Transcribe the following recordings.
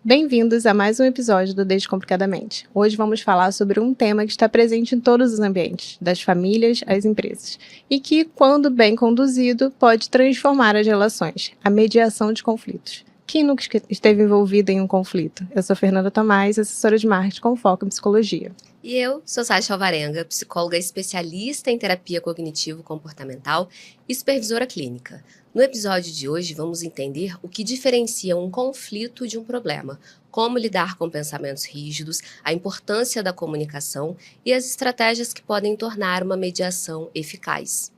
Bem-vindos a mais um episódio do Descomplicadamente. Hoje vamos falar sobre um tema que está presente em todos os ambientes, das famílias às empresas, e que, quando bem conduzido, pode transformar as relações, a mediação de conflitos. Quem nunca esteve envolvido em um conflito? Eu sou Fernanda Tomás, assessora de marketing com foco em psicologia. E eu sou Sasha Alvarenga, psicóloga especialista em terapia cognitivo-comportamental e supervisora clínica. No episódio de hoje, vamos entender o que diferencia um conflito de um problema, como lidar com pensamentos rígidos, a importância da comunicação e as estratégias que podem tornar uma mediação eficaz.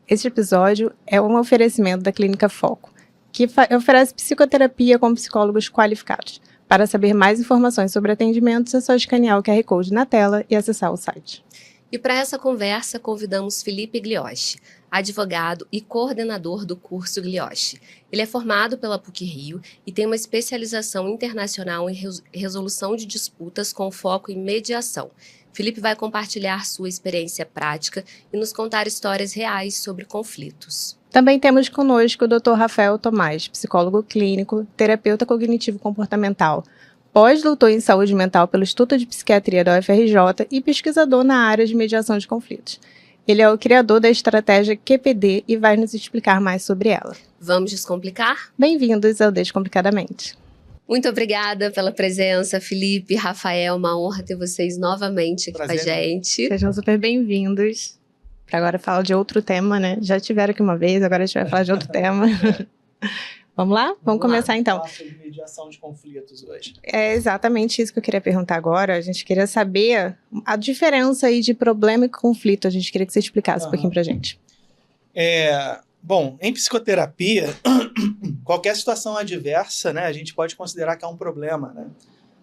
Este episódio é um oferecimento da Clínica Foco, que oferece psicoterapia com psicólogos qualificados. Para saber mais informações sobre atendimentos, é só escanear o QR Code na tela e acessar o site. E para essa conversa, convidamos Felipe Glioshi, advogado e coordenador do curso Glioshi. Ele é formado pela PUC-Rio e tem uma especialização internacional em resolução de disputas com foco em mediação. Felipe vai compartilhar sua experiência prática e nos contar histórias reais sobre conflitos. Também temos conosco o Dr. Rafael Tomás, psicólogo clínico, terapeuta cognitivo-comportamental, pós-doutor em saúde mental pelo Instituto de Psiquiatria da UFRJ e pesquisador na área de mediação de conflitos. Ele é o criador da estratégia QPD e vai nos explicar mais sobre ela. Vamos descomplicar? Bem-vindos ao Descomplicadamente. Muito obrigada pela presença, Felipe, Rafael, uma honra ter vocês novamente aqui com a gente. Sejam super bem-vindos. Para agora falar de outro tema, né? Já tiveram aqui uma vez, agora a gente vai falar de outro tema. Vamos lá? Vamos começar então. Vamos falar sobre mediação de conflitos hoje. É exatamente isso que eu queria perguntar agora. A gente queria saber a diferença aí de problema e conflito. A gente queria que você explicasse um pouquinho pra gente. Bom, em psicoterapia, qualquer situação adversa, né, a gente pode considerar que é um problema, né?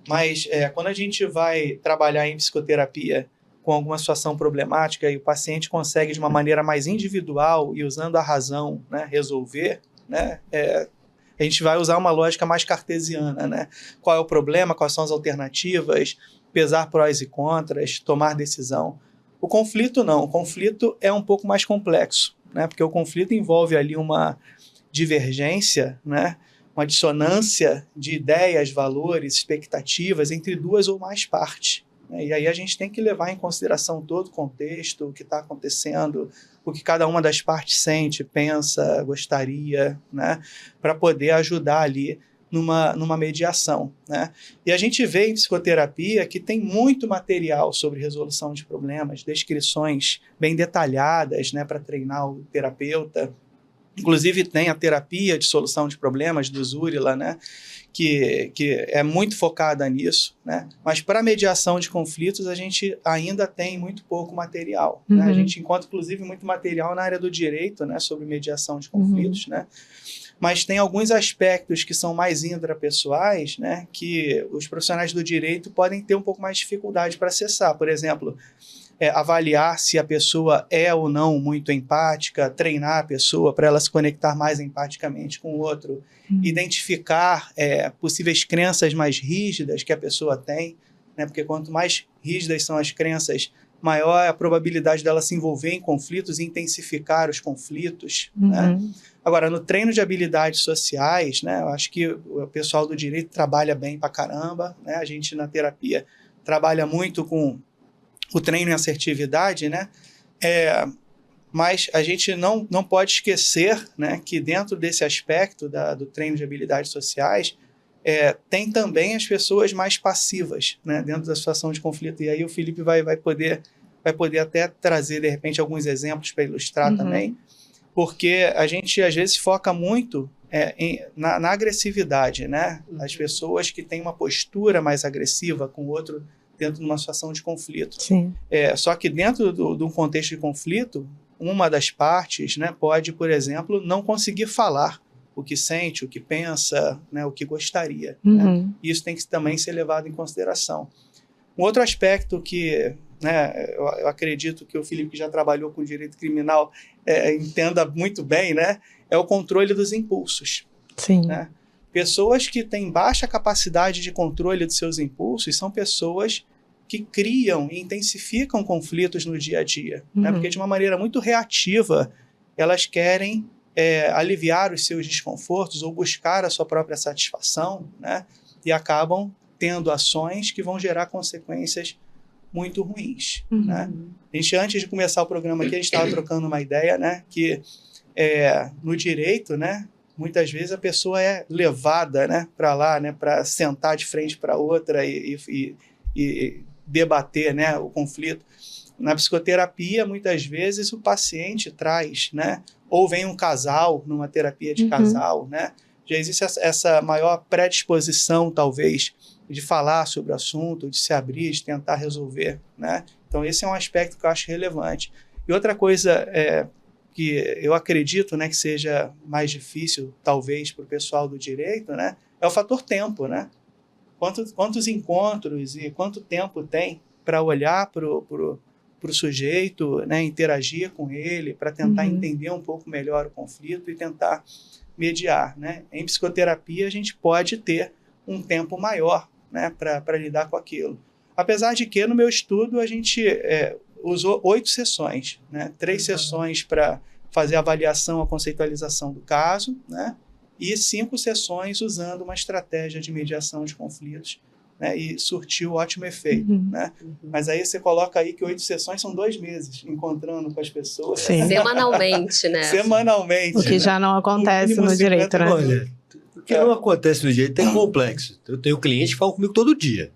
Mas quando a gente vai trabalhar em psicoterapia com alguma situação problemática e o paciente consegue de uma maneira mais individual e usando a razão, né, resolver, né, a gente vai usar uma lógica mais cartesiana, né? Qual é o problema, quais são as alternativas, pesar prós e contras, tomar decisão. O conflito não, o conflito é um pouco mais complexo, né? Porque o conflito envolve ali uma divergência, né? Uma dissonância de ideias, valores, expectativas entre duas ou mais partes. E aí a gente tem que levar em consideração todo o contexto, o que está acontecendo, o que cada uma das partes sente, pensa, gostaria, né, para poder ajudar ali numa mediação, né? E a gente vê em psicoterapia que tem muito material sobre resolução de problemas, descrições bem detalhadas, né, para treinar o terapeuta. Inclusive tem a terapia de solução de problemas do Zurila, né, que é muito focada nisso, né? Mas para mediação de conflitos a gente ainda tem muito pouco material. Né? A gente encontra inclusive muito material na área do direito, né, sobre mediação de conflitos, né? Mas tem alguns aspectos que são mais intrapessoais, né, que os profissionais do direito podem ter um pouco mais de dificuldade para acessar. Por exemplo, avaliar se a pessoa é ou não muito empática, treinar a pessoa para ela se conectar mais empaticamente com o outro, identificar possíveis crenças mais rígidas que a pessoa tem, né? Porque quanto mais rígidas são as crenças, maior é a probabilidade dela se envolver em conflitos e intensificar os conflitos. Né? Agora, no treino de habilidades sociais, né, eu acho que o pessoal do direito trabalha bem pra caramba, né? A gente na terapia trabalha muito com o treino em assertividade, né? Mas a gente não pode esquecer, né, que dentro desse aspecto do treino de habilidades sociais, tem também as pessoas mais passivas, né, dentro da situação de conflito. E aí o Felipe vai poder até trazer, de repente, alguns exemplos para ilustrar também, porque a gente, às vezes, foca muito na agressividade, né? As pessoas que têm uma postura mais agressiva com o outro dentro de uma situação de conflito. Sim. Só que dentro de um contexto de conflito, uma das partes, né, pode, por exemplo, não conseguir falar o que sente, o que pensa, né, o que gostaria. Né? Isso tem que também ser levado em consideração. Um outro aspecto que, né, eu acredito que o Felipe, que já trabalhou com direito criminal, entenda muito bem, né, é o controle dos impulsos. Sim. Né? Pessoas que têm baixa capacidade de controle dos seus impulsos são pessoas que criam e intensificam conflitos no dia a dia. Né? Porque de uma maneira muito reativa, elas querem aliviar os seus desconfortos ou buscar a sua própria satisfação, né? e acabam tendo ações que vão gerar consequências muito ruins, né? A gente, antes de começar o programa aqui, a gente estava trocando uma ideia, né, que no direito, né, muitas vezes a pessoa é levada, né, para lá, né, para sentar de frente para outra e debater, né, o conflito. Na psicoterapia, muitas vezes o paciente traz, né, ou vem um casal numa terapia de casal, né, já existe essa maior predisposição, talvez, de falar sobre o assunto, de se abrir, de tentar resolver, né? Então, esse é um aspecto que eu acho relevante. E outra coisa que eu acredito, né, que seja mais difícil, talvez, para o pessoal do direito, né, é o fator tempo, né? Quantos encontros e quanto tempo tem para olhar para o sujeito, né, interagir com ele, para tentar entender um pouco melhor o conflito e tentar mediar, né? Em psicoterapia, a gente pode ter um tempo maior, né, para lidar com aquilo. Apesar de que, no meu estudo, a gente usou 8 sessões, né? 3 sessões para fazer a avaliação, a conceitualização do caso, né? E 5 sessões usando uma estratégia de mediação de conflitos, né? E surtiu ótimo efeito, né? Mas aí você coloca aí que 8 sessões são 2 meses, encontrando com as pessoas. Sim. Semanalmente, né? Semanalmente. O que já não acontece no direito, né? Olha, o que não acontece no direito é complexo. Eu tenho clientes que falam comigo todo dia.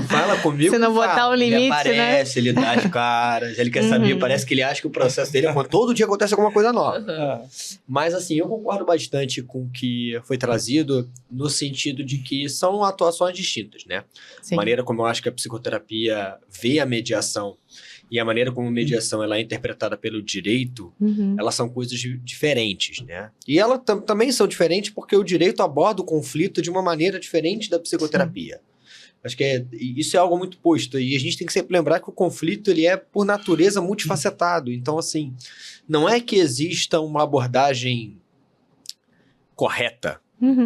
Fala comigo. Se não fala. botar o limite, ele aparece, ele dá as caras, ele quer saber, parece que ele acha que o processo dele todo dia acontece alguma coisa nova. Mas assim, eu concordo bastante com o que foi trazido no sentido de que são atuações distintas, né? Sim. A maneira como eu acho que a psicoterapia vê a mediação e a maneira como a mediação ela é interpretada pelo direito, elas são coisas diferentes, né? E elas também são diferentes porque o direito aborda o conflito de uma maneira diferente da psicoterapia. Sim. Acho que isso é algo muito posto. E a gente tem que sempre lembrar que o conflito ele é, por natureza, multifacetado. Então, assim, não é que exista uma abordagem correta,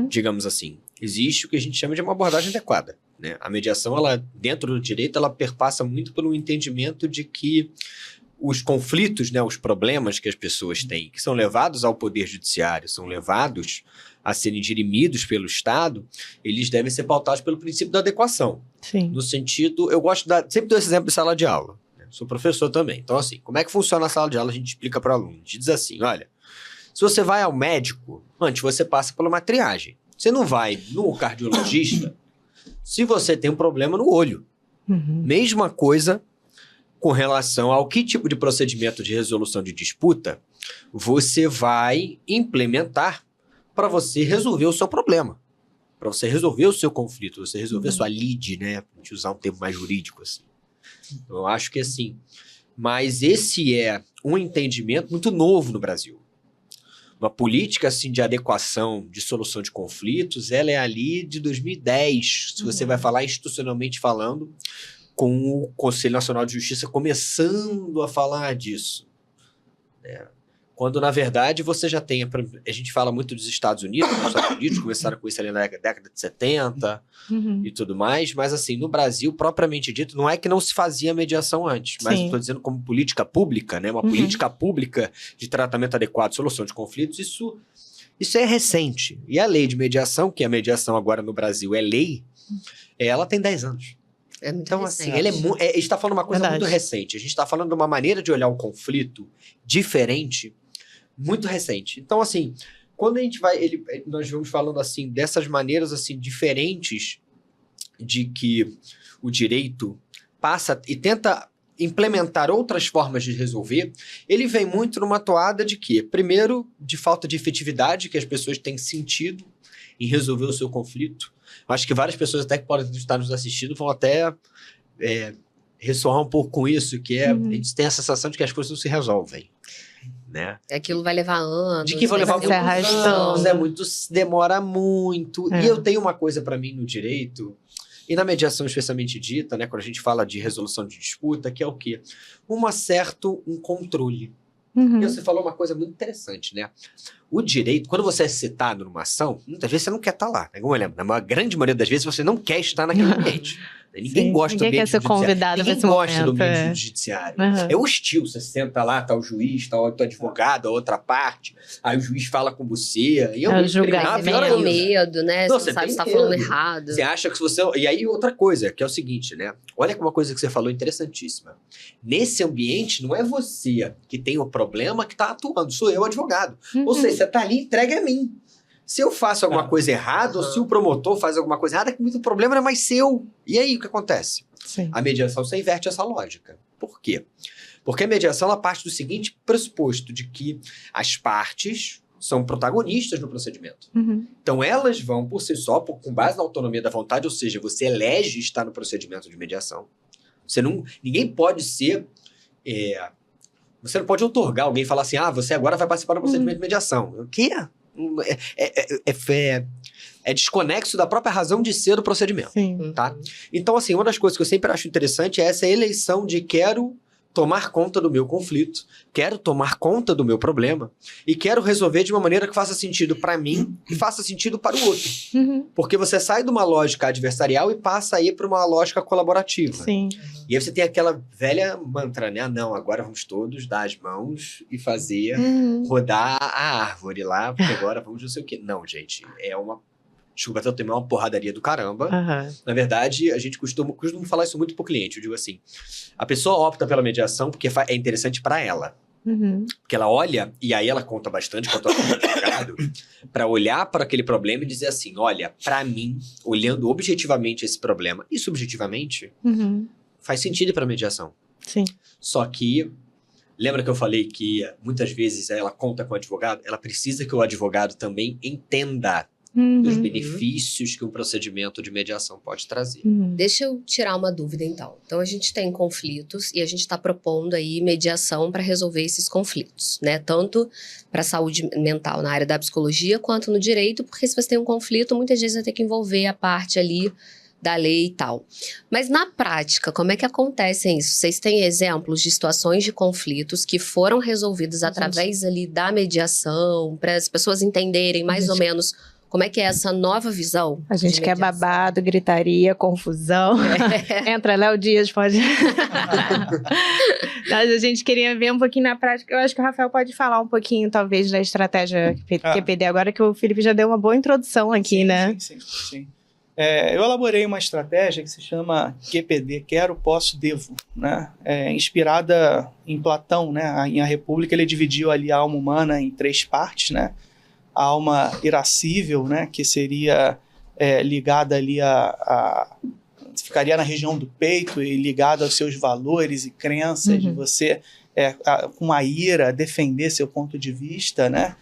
digamos assim. Existe o que a gente chama de uma abordagem adequada, né? A mediação, ela, dentro do direito, ela perpassa muito pelo entendimento de que os conflitos, né, os problemas que as pessoas têm, que são levados ao poder judiciário, são levados a serem dirimidos pelo Estado, eles devem ser pautados pelo princípio da adequação. Sim. No sentido, eu gosto sempre dou esse exemplo de sala de aula, né? Sou professor também. Então, assim, como é que funciona a sala de aula? A gente explica para o aluno. A gente diz assim, olha, se você vai ao médico, antes você passa por uma triagem. Você não vai no cardiologista se você tem um problema no olho. Mesma coisa com relação ao que tipo de procedimento de resolução de disputa você vai implementar para você resolver o seu problema, para você resolver o seu conflito, você resolver a sua lide, né? Para gente usar um termo mais jurídico assim. Então, eu acho que assim, mas esse é um entendimento muito novo no Brasil. Uma política assim, de adequação, de solução de conflitos, ela é ali de 2010, se você vai falar institucionalmente falando, com o Conselho Nacional de Justiça começando a falar disso, né? Quando, na verdade, você já tem... A gente fala muito dos Estados Unidos, os Estados Unidos começaram com isso ali na década de 70 e tudo mais, mas, assim, no Brasil, propriamente dito, não é que não se fazia mediação antes, mas eu estou dizendo como política pública, né? Uma política pública de tratamento adequado, solução de conflitos, isso é recente. E a lei de mediação, que a mediação agora no Brasil é lei, ela tem 10 anos. É muito então, recente. assim, a gente está falando uma coisa muito recente. A gente está falando de uma maneira de olhar o conflito diferente, muito recente. Então, assim, quando a gente nós vamos falando, assim, dessas maneiras, assim, diferentes de que o direito passa e tenta implementar outras formas de resolver, ele vem muito numa toada de quê? Primeiro, de falta de efetividade que as pessoas têm sentido em resolver o seu conflito. Acho que várias pessoas até que podem estar nos assistindo vão até ressoar um pouco com isso, que a gente tem a sensação de que as coisas não se resolvem, né? Aquilo vai levar anos. De que vai levar muitos anos, demora muito. É. E eu tenho uma coisa para mim no direito, e na mediação especialmente dita, né, quando a gente fala de resolução de disputa, que é o quê? Um controle. E você falou uma coisa muito interessante, né? o direito, quando você é citado numa ação, muitas vezes você não quer estar lá. Né? Como eu lembro, na grande maioria das vezes você não quer estar naquele ambiente. Ninguém gosta do ambiente quer ser convidado Ninguém nesse gosta do momento, ambiente judiciário. Uhum. É hostil. Você senta lá, tá o juiz, tá o advogado, a outra parte. Aí o juiz fala com você. E o julgamento. Tem ainda. medo, né? Não, você não você sabe se tá tem falando medo. errado. Você acha que você... E aí outra coisa, que é o seguinte, né? Olha que uma coisa que você falou interessantíssima. Nesse ambiente, não é você que tem o problema que tá atuando. Sou eu, advogado. Ou seja, você tá ali, entregue a mim. Se eu faço alguma coisa errada, ou se o promotor faz alguma coisa errada, o problema não é mais seu. E aí, o que acontece? Sim. A mediação, você inverte essa lógica. Por quê? Porque a mediação, ela parte do seguinte pressuposto, de que as partes são protagonistas no procedimento. Uhum. Então, elas vão, por si só, com base na autonomia da vontade, ou seja, você elege estar no procedimento de mediação. Ninguém pode ser... você não pode outorgar alguém e falar assim, você agora vai participar do procedimento de mediação. O quê? É desconexo da própria razão de ser do procedimento. Sim. Tá? Então, assim, uma das coisas que eu sempre acho interessante é essa eleição de quero tomar conta do meu conflito, quero tomar conta do meu problema e quero resolver de uma maneira que faça sentido para mim e faça sentido para o outro. Uhum. Porque você sai de uma lógica adversarial e passa a ir para uma lógica colaborativa. Sim. E aí você tem aquela velha mantra, né? Não, agora vamos todos dar as mãos e fazer rodar a árvore lá, porque agora vamos não sei o quê. Não, gente, desculpa até o termo, é uma porradaria do caramba. Uhum. Na verdade, a gente costuma falar isso muito pro cliente. Eu digo assim, a pessoa opta pela mediação porque é interessante para ela. Uhum. Porque ela olha, e aí ela conta bastante com o advogado, para olhar para aquele problema e dizer assim, olha, para mim, olhando objetivamente esse problema e subjetivamente, faz sentido para mediação. Sim. Só que, lembra que eu falei que muitas vezes ela conta com o advogado? Ela precisa que o advogado também entenda os benefícios que um procedimento de mediação pode trazer. Deixa eu tirar uma dúvida, então. Então, a gente tem conflitos e a gente está propondo aí mediação para resolver esses conflitos, né? Tanto para a saúde mental na área da psicologia, quanto no direito, porque se você tem um conflito, muitas vezes vai ter que envolver a parte ali da lei e tal. Mas na prática, como é que acontece isso? Vocês têm exemplos de situações de conflitos que foram resolvidas através ali da mediação, para as pessoas entenderem mais ou menos como é que é essa nova visão? A gente quer babado, gritaria, confusão. Entra, Léo Dias, pode... Mas a gente queria ver um pouquinho na prática. Eu acho que o Rafael pode falar um pouquinho, talvez, da estratégia QPD agora, que o Felipe já deu uma boa introdução aqui, sim, né? Sim. Eu elaborei uma estratégia que se chama QPD, Quero, Posso, Devo, né? Inspirada em Platão, né? Em A República, ele dividiu ali a alma humana em 3 partes, né? A alma irascível, né, que seria ligada ali ficaria na região do peito e ligada aos seus valores e crenças, de você, com a ira, defender seu ponto de vista, né?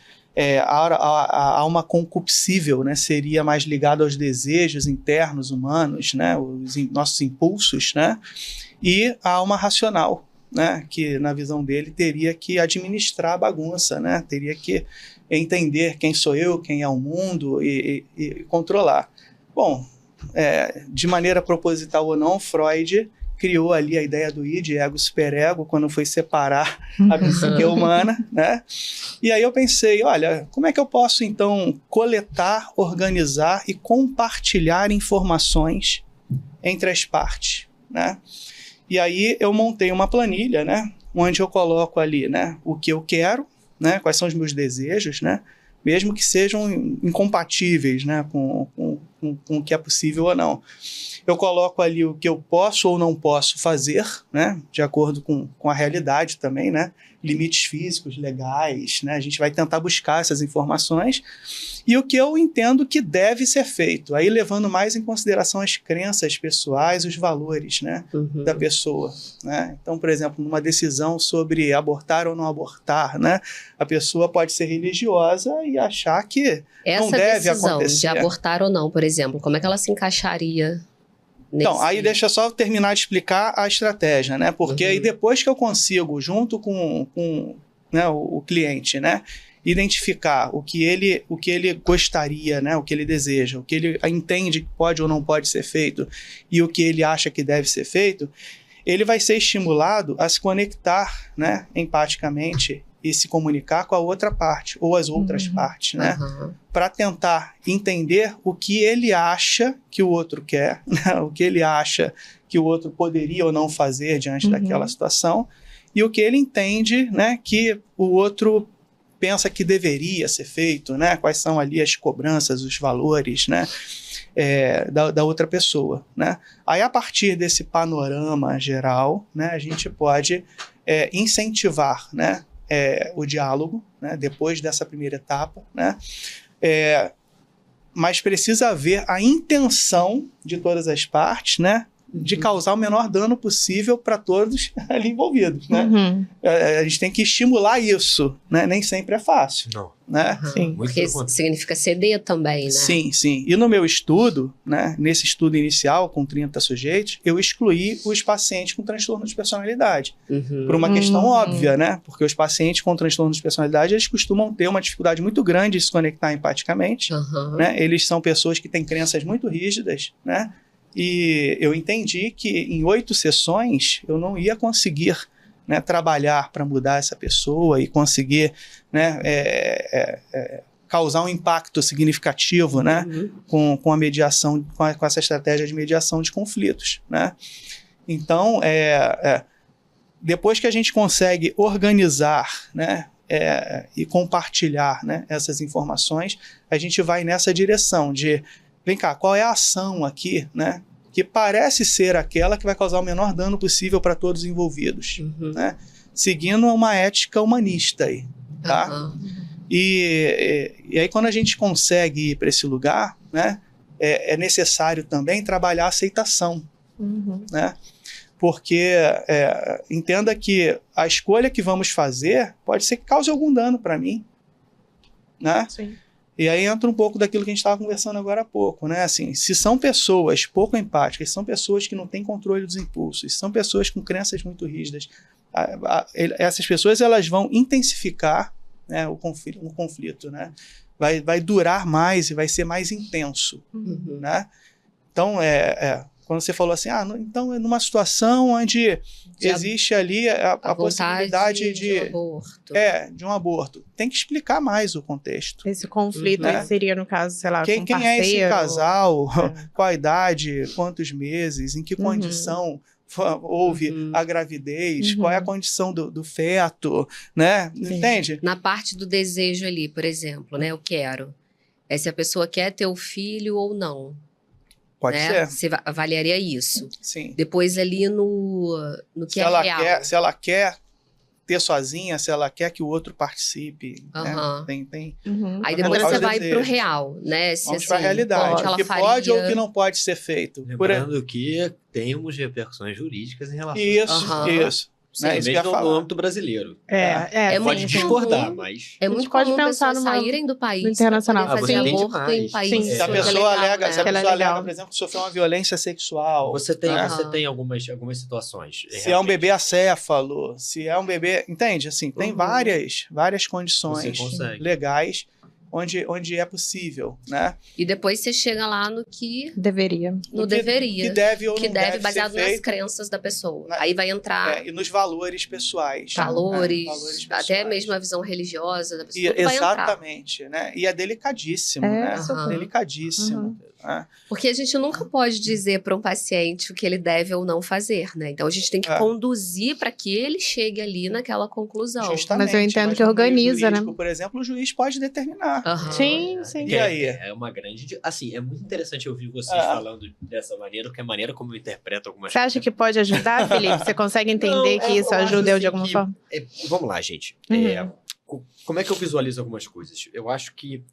A alma concupiscível, né, seria mais ligada aos desejos internos humanos, né, os nossos impulsos, né? E a alma racional, né, que na visão dele teria que administrar a bagunça, né? Teria que entender quem sou eu, quem é o mundo e controlar. Bom, de maneira proposital ou não, Freud criou ali a ideia do id, ego, superego, quando foi separar a psique humana, né? E aí eu pensei, olha, como é que eu posso então coletar, organizar e compartilhar informações entre as partes, né? E aí eu montei uma planilha, né, onde eu coloco ali, né, o que eu quero, né, quais são os meus desejos, né, mesmo que sejam incompatíveis, né, com o que é possível ou não. Eu coloco ali o que eu posso ou não posso fazer, né, de acordo com a realidade também, né, limites físicos, legais, né, a gente vai tentar buscar essas informações, e o que eu entendo que deve ser feito, aí levando mais em consideração as crenças pessoais, os valores, né, da pessoa, né. Então, por exemplo, numa decisão sobre abortar ou não abortar, né, a pessoa pode ser religiosa e achar que não deve acontecer. Essa decisão de abortar ou não, por exemplo, como é que ela se encaixaria? Então, aí deixa só terminar de explicar a estratégia, né? Porque aí depois que eu consigo, junto com né, o cliente, né, identificar o que ele gostaria, né, o que ele deseja, o que ele entende que pode ou não pode ser feito e o que ele acha que deve ser feito, ele vai ser estimulado a se conectar, né, empaticamente e se comunicar com a outra parte, ou as outras partes, né? Aham. Para tentar entender o que ele acha que o outro quer, né? O que ele acha que o outro poderia ou não fazer diante daquela situação, e o que ele entende, né, que o outro pensa que deveria ser feito, né? Quais são ali as cobranças, os valores, né? Da outra pessoa, né? Aí, a partir desse panorama geral, né, a gente pode incentivar, né, o diálogo, né, depois dessa primeira etapa, né? Mas precisa haver a intenção de todas as partes, né, de causar o menor dano possível para todos ali envolvidos, né? A gente tem que estimular isso, né? Nem sempre é fácil, Não. né? Sim. Porque significa ceder também, né? Sim, sim. E no meu estudo, né, nesse estudo inicial com 30 sujeitos, eu excluí os pacientes com transtorno de personalidade. Por uma questão óbvia, né? Porque os pacientes com transtorno de personalidade, eles costumam ter uma dificuldade muito grande de se conectar empaticamente, né? Eles são pessoas que têm crenças muito rígidas, né? E eu entendi que em 8 sessões eu não ia conseguir, né, trabalhar para mudar essa pessoa e conseguir, né, causar um impacto significativo, né, com a mediação, com essa estratégia de mediação de conflitos, né? Então, depois que a gente consegue organizar, né, e compartilhar, né, essas informações, a gente vai nessa direção de, vem cá, qual é a ação aqui, né, que parece ser aquela que vai causar o menor dano possível para todos os envolvidos, né, seguindo uma ética humanista aí, tá? E aí, quando a gente consegue ir para esse lugar, né, é necessário também trabalhar a aceitação, né? Porque entenda que a escolha que vamos fazer pode ser que cause algum dano para mim, né? Sim. E aí entra um pouco daquilo que a gente estava conversando agora há pouco, né? Assim, se são pessoas pouco empáticas, são pessoas que não têm controle dos impulsos, são pessoas com crenças muito rígidas, essas pessoas, elas vão intensificar, né, o conflito, né? Vai durar mais e vai ser mais intenso, né? Então, quando você falou assim, então é numa situação onde existe ali a possibilidade de um aborto. Tem que explicar mais o contexto. Esse conflito aí seria, no caso, sei lá, com quem é esse casal, qual a idade, quantos meses, em que condição houve a gravidez, qual é a condição do feto, né? Entende? Na parte do desejo ali, por exemplo, né? Eu quero. Se a pessoa quer ter o filho ou não. Pode ser. Você avaliaria isso. Sim. Depois ali no que é real. Se ela quer ter sozinha, se ela quer que o outro participe, né? Tem. Aí depois você vai pro real, né? Vamos para a realidade. O que pode ou o que não pode ser feito. Lembrando que temos repercussões jurídicas em relação a isso. Sim, né? Mesmo no âmbito brasileiro. Pode discordar, mas... É muito comum pessoas saírem do país internacional. Fazer aborto em países. Se a pessoa alega, por exemplo, que sofreu uma violência sexual. Você tem algumas situações. Se é um bebê acéfalo, se é um bebê... Entende? Assim, tem várias condições legais onde é possível, né? E depois você chega lá no que... Deveria. Que deve ou não deve baseado ser nas crenças da pessoa. Aí vai entrar... e nos valores pessoais. Valores até mesmo a visão religiosa da pessoa. Exatamente, né? E é delicadíssimo, né? Delicadíssimo. Porque a gente nunca pode dizer para um paciente o que ele deve ou não fazer, né? Então a gente tem que conduzir para que ele chegue ali naquela conclusão. Justamente. Mas eu entendo que organiza, né? Por exemplo, o juiz pode determinar. Sim. E aí? É uma grande... Assim, é muito interessante ouvir vocês falando dessa maneira, porque é a maneira como eu interpreto algumas coisas. Você acha que pode ajudar, Felipe? Você consegue entender que isso ajuda eu de alguma forma? Vamos lá, gente. Como é que eu visualizo algumas coisas? Eu acho que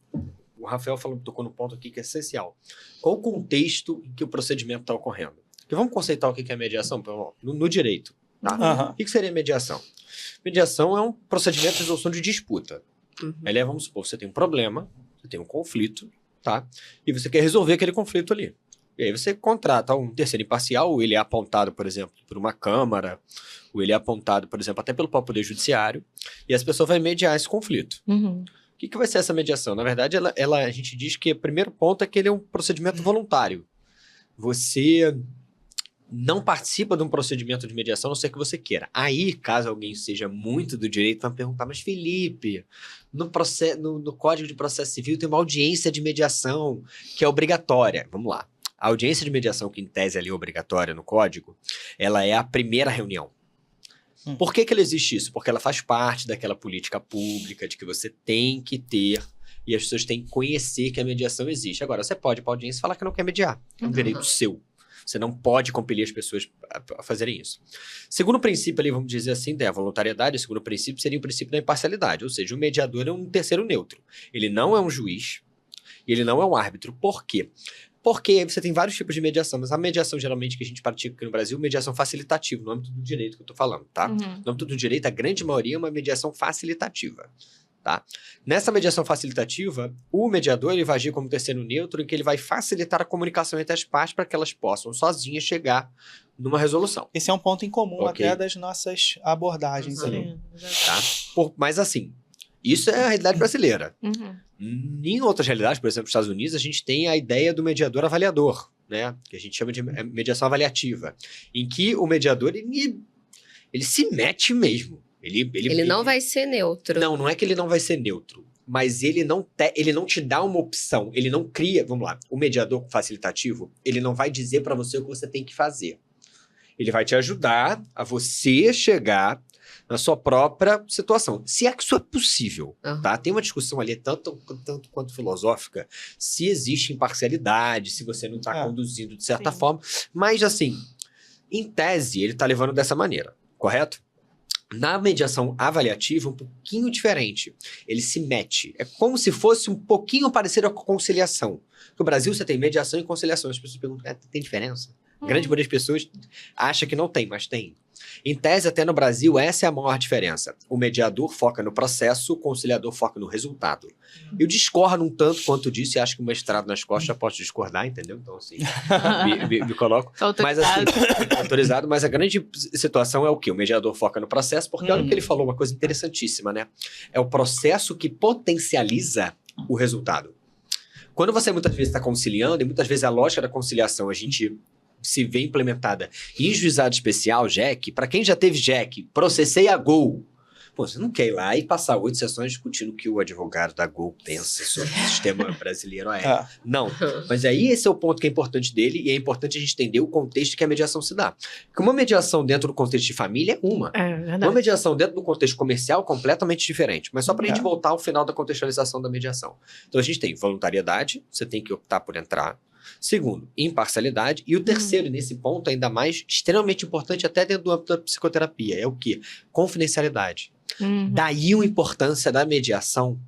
o Rafael tocou no ponto aqui que é essencial. Qual o contexto em que o procedimento está ocorrendo? Porque vamos conceitar o que é mediação no direito. Tá? O que seria mediação? Mediação é um procedimento de resolução de disputa. Aí, vamos supor, você tem um problema, você tem um conflito, tá? E você quer resolver aquele conflito ali. E aí você contrata um terceiro imparcial, ou ele é apontado, por exemplo, por uma câmara, ou ele é apontado, por exemplo, até pelo próprio Poder Judiciário, e essa pessoa vai mediar esse conflito. O que vai ser essa mediação? Na verdade, a gente diz que o primeiro ponto é que ele é um procedimento voluntário. Você não participa de um procedimento de mediação, a não ser que você queira. Aí, caso alguém seja muito do direito, vai perguntar, mas Felipe, no Código de Processo Civil tem uma audiência de mediação que é obrigatória. Vamos lá. A audiência de mediação, que em tese ali é obrigatória no Código, ela é a primeira reunião. Por que ela existe isso? Porque ela faz parte daquela política pública de que você tem que ter e as pessoas têm que conhecer que a mediação existe. Agora, você pode ir para a audiência e falar que não quer mediar. É um direito seu. Você não pode compelir as pessoas a fazerem isso. Segundo princípio ali, vamos dizer assim, da voluntariedade, o segundo princípio seria o princípio da imparcialidade, ou seja, o mediador é um terceiro neutro. Ele não é um juiz e ele não é um árbitro. Por quê? Porque você tem vários tipos de mediação, mas a mediação geralmente que a gente pratica aqui no Brasil é mediação facilitativa, no âmbito do direito que eu estou falando, tá? No âmbito do direito, a grande maioria é uma mediação facilitativa. Tá? Nessa mediação facilitativa, o mediador ele vai agir como terceiro neutro, em que ele vai facilitar a comunicação entre as partes para que elas possam sozinhas chegar numa resolução. Esse é um ponto em comum até das nossas abordagens ali. Tá? Mas assim, isso é a realidade brasileira. Em outras realidades, por exemplo, nos Estados Unidos, a gente tem a ideia do mediador avaliador, né? Que a gente chama de mediação avaliativa, em que o mediador ele se mete mesmo. Ele não vai ser neutro. Não é que ele não vai ser neutro, mas ele não te dá uma opção, ele não cria, vamos lá, o mediador facilitativo, ele não vai dizer para você o que você tem que fazer. Ele vai te ajudar a você chegar na sua própria situação. Se é que isso é possível, tá? Tem uma discussão ali, tanto quanto filosófica, se existe imparcialidade, se você não está conduzindo de certa forma, mas assim, em tese, ele está levando dessa maneira, correto? Na mediação avaliativa, um pouquinho diferente. Ele se mete. É como se fosse um pouquinho parecido com a conciliação. No Brasil, você tem mediação e conciliação. As pessoas perguntam, tem diferença? A grande maioria das pessoas acha que não tem, mas tem. Em tese, até no Brasil, essa é a maior diferença. O mediador foca no processo, o conciliador foca no resultado. Eu discordo um tanto quanto disso e acho que o mestrado nas costas já posso discordar, entendeu? Então, assim, me coloco. Mas, assim, autorizado, mas a grande situação é o quê? O mediador foca no processo, porque olha o que ele falou, uma coisa interessantíssima, né? É o processo que potencializa o resultado. Quando você muitas vezes está conciliando, e muitas vezes a lógica da conciliação, a gente se vê implementada em juizado especial, JEC, para quem já teve JEC, processei a Gol. Pô, você não quer ir lá e passar 8 sessões discutindo o que o advogado da Gol pensa sobre o sistema brasileiro aéreo. Não. Mas aí esse é o ponto que é importante dele, e é importante a gente entender o contexto que a mediação se dá. Porque uma mediação dentro do contexto de família é uma. Uma mediação dentro do contexto comercial completamente diferente. Mas só para a gente voltar ao final da contextualização da mediação. Então a gente tem voluntariedade, você tem que optar por entrar. Segundo, imparcialidade. E o terceiro, nesse ponto ainda mais, extremamente importante até dentro do âmbito da psicoterapia, é o quê? Confidencialidade. Daí a importância da mediação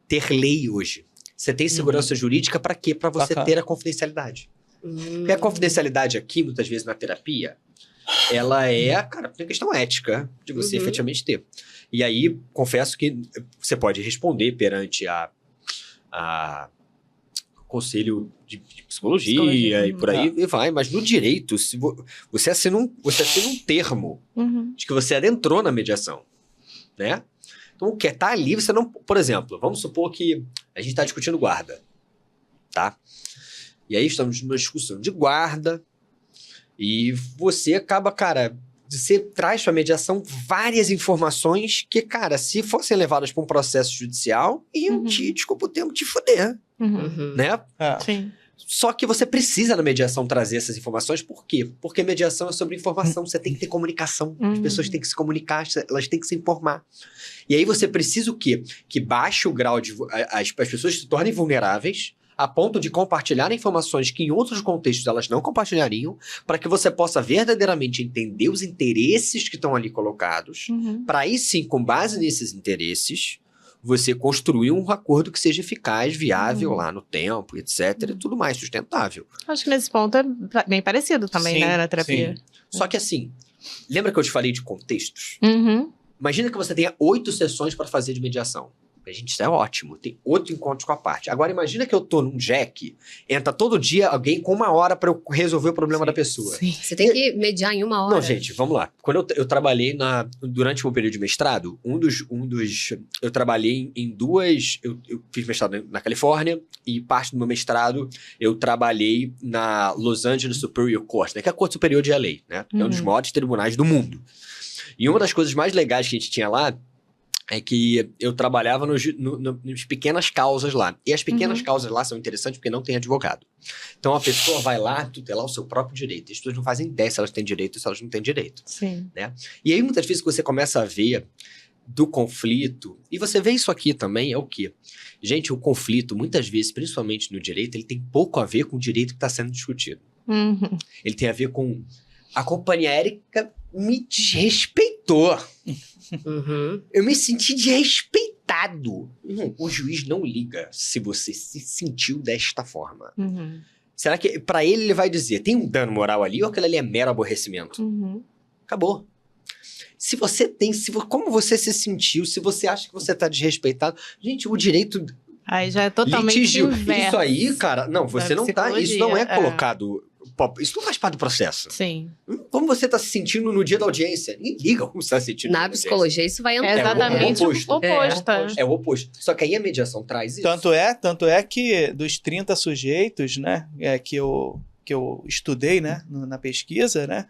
ter lei hoje. Você tem segurança jurídica para quê? Para você ter a confidencialidade. Porque a confidencialidade aqui, muitas vezes na terapia, ela é, cara, uma questão ética de você efetivamente ter. E aí, confesso que você pode responder perante a conselho de psicologia e por aí e vai, mas no direito, se você assina um termo de que você adentrou na mediação, né? Então, o que tá ali, você não... Por exemplo, vamos supor que a gente está discutindo guarda, tá? E aí estamos numa discussão de guarda e você acaba, cara... Você traz para a mediação várias informações que, cara, se fossem levadas para um processo judicial, iam desculpa o termo, te fuder. Né? Sim. Só que você precisa na mediação trazer essas informações. Por quê? Porque mediação é sobre informação. Você tem que ter comunicação. As pessoas têm que se comunicar, elas têm que se informar. E aí você precisa o quê? Que baixe o grau de... As pessoas se tornem vulneráveis a ponto de compartilhar informações que em outros contextos elas não compartilhariam, para que você possa verdadeiramente entender os interesses que estão ali colocados, para aí sim, com base nesses interesses, você construir um acordo que seja eficaz, viável lá no tempo, etc, e tudo mais, sustentável. Acho que nesse ponto é bem parecido também, né, na terapia. Sim. Só que assim, lembra que eu te falei de contextos? Imagina que você tenha 8 sessões para fazer de mediação. Gente, isso é ótimo. Tem outro encontro com a parte. Agora, imagina que eu tô num Jack, entra todo dia alguém com 1 hora pra eu resolver o problema da pessoa. Sim. Você tem que mediar em 1 hora. Não, gente, vamos lá. Quando eu trabalhei durante o meu período de mestrado, eu trabalhei em 2... Eu fiz mestrado na Califórnia e parte do meu mestrado eu trabalhei na Los Angeles Superior Court, né, que é a Corte Superior de LA, né? É um dos maiores tribunais do mundo. E uma das coisas mais legais que a gente tinha lá é que eu trabalhava nas pequenas causas lá. E as pequenas causas lá são interessantes porque não tem advogado. Então a pessoa vai lá tutelar o seu próprio direito. As pessoas não fazem ideia se elas têm direito ou se elas não têm direito. Sim. Né? E aí muitas vezes que você começa a ver do conflito, e você vê isso aqui também, é o quê? Gente, o conflito, muitas vezes, principalmente no direito, ele tem pouco a ver com o direito que está sendo discutido. Ele tem a ver com... A companhia aérea me desrespeitou. Eu me senti desrespeitado. O juiz não liga se você se sentiu desta forma. Será que pra ele vai dizer, tem um dano moral ali ou aquilo ali é mero aborrecimento? Acabou. Se você tem, como você se sentiu, se você acha que você tá desrespeitado, gente, o direito Aí já é totalmente litígio, inverso. isso aí, cara, não, você não tá, isso não é psicologia, colocado, isso não faz parte do processo. Sim. Como você tá se sentindo no dia da audiência? Ninguém liga como você tá se sentindo Na psicologia isso vai entrar. É exatamente o o oposto. oposto. É o oposto. Só que aí a mediação traz isso. Tanto é que dos 30 sujeitos, né, que eu estudei, né, na pesquisa, né,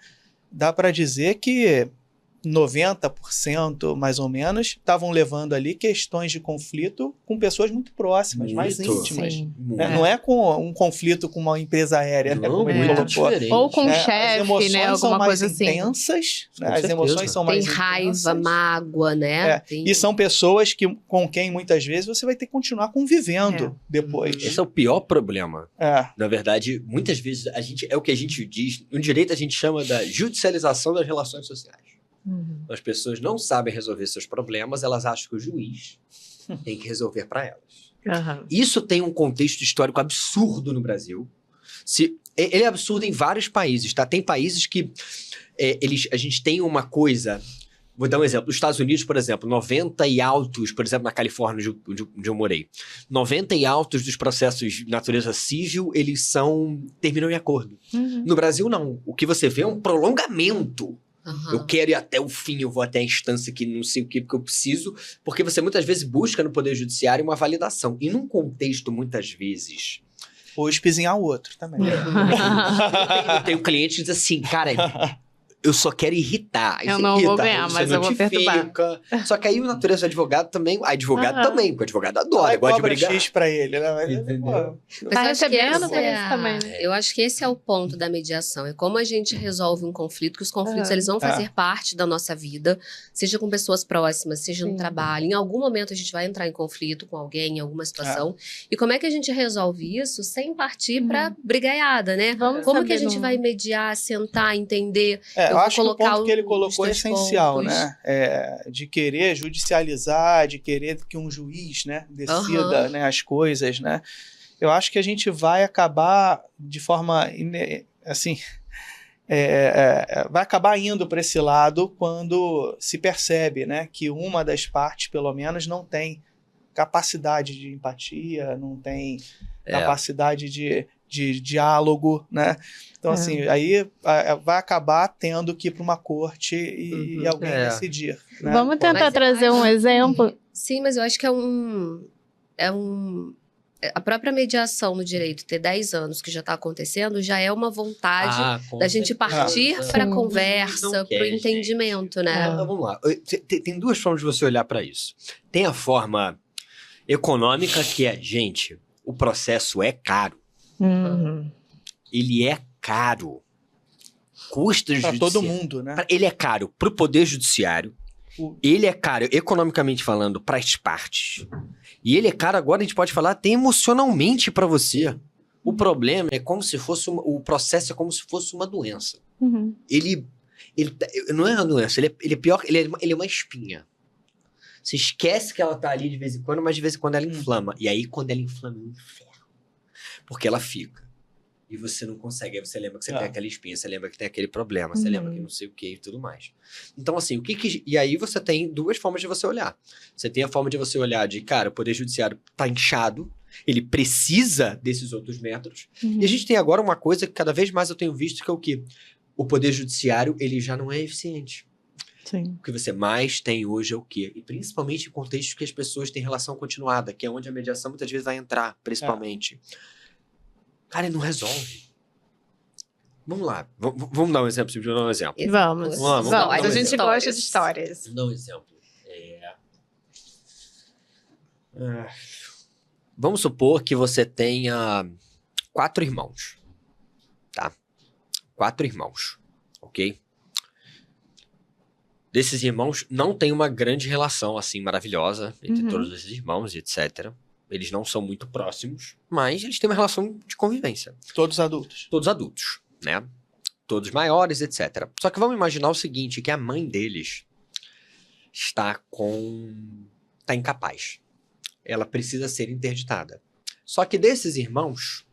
dá para dizer que 90% mais ou menos estavam levando ali questões de conflito com pessoas muito próximas, mais Muito. íntimas. Sim. Né? Não é com um conflito com uma empresa aérea, né, Não, como ele muito colocou. diferente. Ou com As chefe, emoções né? são Alguma mais coisa assim. intensas, né? Com As certeza. emoções são Tem mais raiva, intensas. mágoa, né? E são pessoas com quem muitas vezes você vai ter que continuar convivendo depois. Esse é o pior problema. É. Na verdade, muitas vezes é o que a gente diz, no direito a gente chama da judicialização das relações sociais. As pessoas não sabem resolver seus problemas, elas acham que o juiz tem que resolver para elas. Isso tem um contexto histórico absurdo no Brasil. Ele é absurdo em vários países, tá? Tem países que a gente tem uma coisa... Vou dar um exemplo. Nos Estados Unidos, por exemplo, 90 e altos, por exemplo, na Califórnia, onde eu morei, 90 e altos dos processos de natureza civil, eles terminam em acordo. No Brasil, não. O que você vê é um prolongamento. Eu quero ir até o fim, eu vou até a instância que não sei o que, porque eu preciso, porque você muitas vezes busca no Poder Judiciário uma validação. E num contexto, muitas vezes... Ou espizinhar o outro também. Eu tenho cliente que diz assim, cara, eu só quero irritar. Eu não vou ganhar, mas eu vou perturbar. Só que aí o natureza do advogado também, também, porque o advogado adora, gosta de cobra brigar. X pra ele, né? Mas, Entendeu? Mas Tá eu acho que recebendo por essa isso também, né? Eu acho que esse é o ponto da mediação. É como a gente resolve um conflito, que os conflitos eles vão fazer parte da nossa vida, seja com pessoas próximas, seja no trabalho. Em algum momento a gente vai entrar em conflito com alguém, em alguma situação. E como é que a gente resolve isso sem partir pra brigaiada, né? Como que a gente vai mediar, sentar, entender? Eu acho que o colocar ponto que ele colocou é os teus essencial, pontos. né? De querer judicializar, de querer que um juiz, né, decida, né, as coisas, né? Eu acho que a gente vai acabar de forma, assim, vai acabar indo para esse lado quando se percebe, né, que uma das partes, pelo menos, não tem capacidade de empatia, não tem capacidade de diálogo, né? Então, assim, aí vai acabar tendo que ir para uma corte e alguém decidir. Né? Vamos tentar trazer um exemplo. Sim, mas eu acho que a própria mediação no direito, ter 10 anos que já está acontecendo, já é uma vontade da gente partir para a conversa, para o entendimento, né? Então, vamos lá. Tem duas formas de você olhar para isso. Tem a forma econômica, que é, gente, o processo é caro. Ele é caro. Custa para todo mundo, né? Ele é caro para o Poder Judiciário. Ele é caro, economicamente falando, para as partes. E ele é caro, agora a gente pode falar, até emocionalmente para você. O problema é como se fosse... o processo é como se fosse uma doença. Ele não é uma doença, ele é pior, ele é uma espinha. Você esquece que ela tá ali de vez em quando, mas de vez em quando ela inflama. E aí, quando ela inflama, é um inferno. Porque ela fica. E você não consegue, aí você lembra que você tem aquela espinha, você lembra que tem aquele problema, você lembra que não sei o que e tudo mais. Então, assim, e aí você tem duas formas de você olhar. Você tem a forma de você olhar de, cara, o Poder Judiciário tá inchado, ele precisa desses outros métodos. E a gente tem agora uma coisa que cada vez mais eu tenho visto, que é o quê? O Poder Judiciário, ele já não é eficiente. Sim. O que você mais tem hoje é o quê? E principalmente em contextos que as pessoas têm relação continuada, que é onde a mediação muitas vezes vai entrar, principalmente. Cara, ele não resolve. Vamos lá. Vamos dar um exemplo. Deixa eu dar um exemplo. Vamos. Vamos dar um A gente exemplo. gosta de histórias. Vou dar um exemplo. Vamos supor que você tenha 4 irmãos. Tá? 4 irmãos. Ok? Desses irmãos não tem uma grande relação assim maravilhosa entre todos esses irmãos e etc. Eles não são muito próximos, mas eles têm uma relação de convivência. Todos adultos. Todos adultos, né? Todos maiores, etc. Só que vamos imaginar o seguinte, que a mãe deles está incapaz. Ela precisa ser interditada. Só que desses irmãos,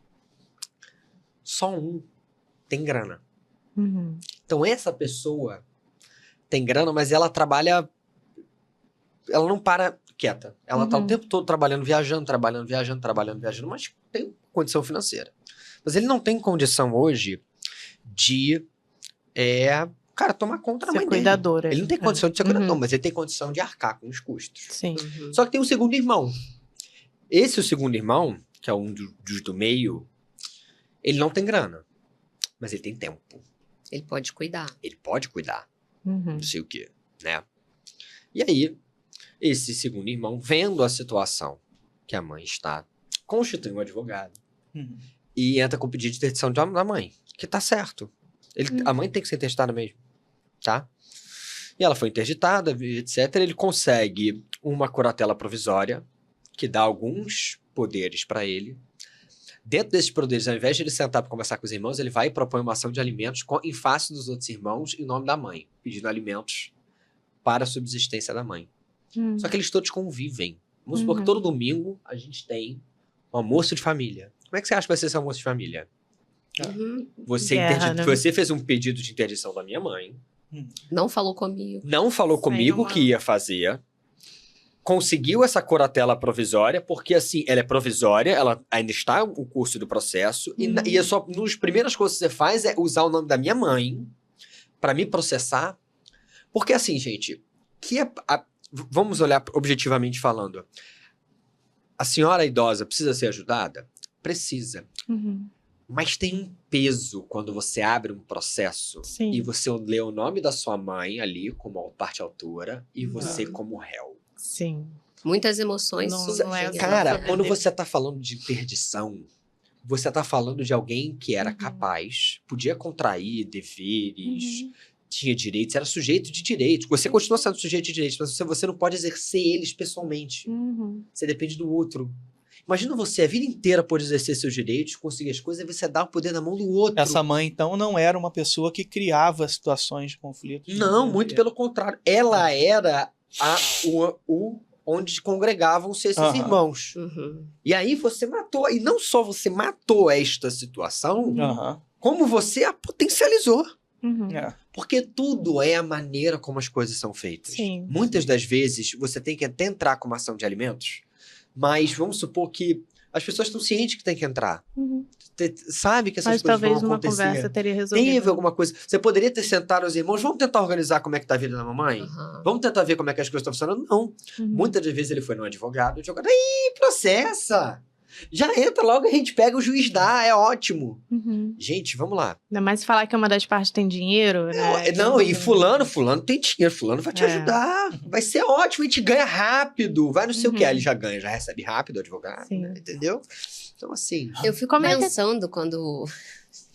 só um tem grana. Então essa pessoa tem grana, mas ela trabalha... Ela não para quieta. Ela tá o tempo todo trabalhando, viajando, mas tem condição financeira. Mas ele não tem condição hoje de, cara, tomar conta da mãe dele. Cuidadora. Ele não tem condição de ser cuidador, mas ele tem condição de arcar com os custos. Sim. Só que tem um segundo irmão. O segundo irmão, que é um dos do meio, ele não tem grana, mas ele tem tempo. Ele pode cuidar. Ele pode cuidar. Não sei o quê, né? E aí, esse segundo irmão, vendo a situação que a mãe está, constitui um advogado e entra com o pedido de interdição da mãe, que tá certo. A mãe tem que ser interditada mesmo, tá? E ela foi interditada, etc. Ele consegue uma curatela provisória que dá alguns poderes para ele. Dentro desses poderes, ao invés de ele sentar para conversar com os irmãos, ele vai e propõe uma ação de alimentos em face dos outros irmãos em nome da mãe, pedindo alimentos para a subsistência da mãe. Só que eles todos convivem. Vamos supor que todo domingo a gente tem um almoço de família. Como é que você acha que vai ser esse almoço de família? Você fez um pedido de interdição da minha mãe. Não falou comigo. Não falou comigo o que ia fazer. Conseguiu essa curatela provisória, porque assim, ela é provisória, ela ainda está no curso do processo, e é só, nas primeiras coisas que você faz é usar o nome da minha mãe para me processar. Porque assim, gente, vamos olhar objetivamente falando. A senhora idosa precisa ser ajudada? Precisa. Mas tem um peso quando você abre um processo e você lê o nome da sua mãe ali como parte autora e você como réu. Sim. Muitas emoções. Cara, quando você tá falando de interdição, você tá falando de alguém que era capaz, podia contrair deveres, tinha direitos, era sujeito de direitos. Você continua sendo sujeito de direitos, mas você não pode exercer eles pessoalmente. Você depende do outro. Imagina você a vida inteira pode exercer seus direitos, conseguir as coisas, e você dá o poder na mão do outro. Essa mãe, então, não era uma pessoa que criava situações de conflito. Não, muito pelo contrário. Ela era onde congregavam-se esses irmãos. E aí você matou. E não só você matou esta situação, como você a potencializou. Porque tudo é a maneira como as coisas são feitas. Muitas das vezes você tem que até entrar com uma ação de alimentos, mas vamos supor que as pessoas estão cientes que tem que entrar. Sabe que essas coisas vão acontecer. Mas talvez uma conversa teria resolvido. Teve alguma coisa. Você poderia ter sentado os irmãos, vamos tentar organizar como é que tá a vida da mamãe? Vamos tentar ver como é que as coisas estão funcionando? Não. Muitas das vezes ele foi no advogado, o advogado, aí, processa! Já entra logo, a gente pega, o juiz dá, é ótimo. Gente, vamos lá. Ainda mais se falar que uma das partes tem dinheiro, né? Não, e fulano tem dinheiro, fulano vai te ajudar. Vai ser ótimo, a gente ganha rápido. Vai não sei o que, ele já ganha, já recebe rápido o advogado, entendeu? Então, assim... Eu fico pensando quando...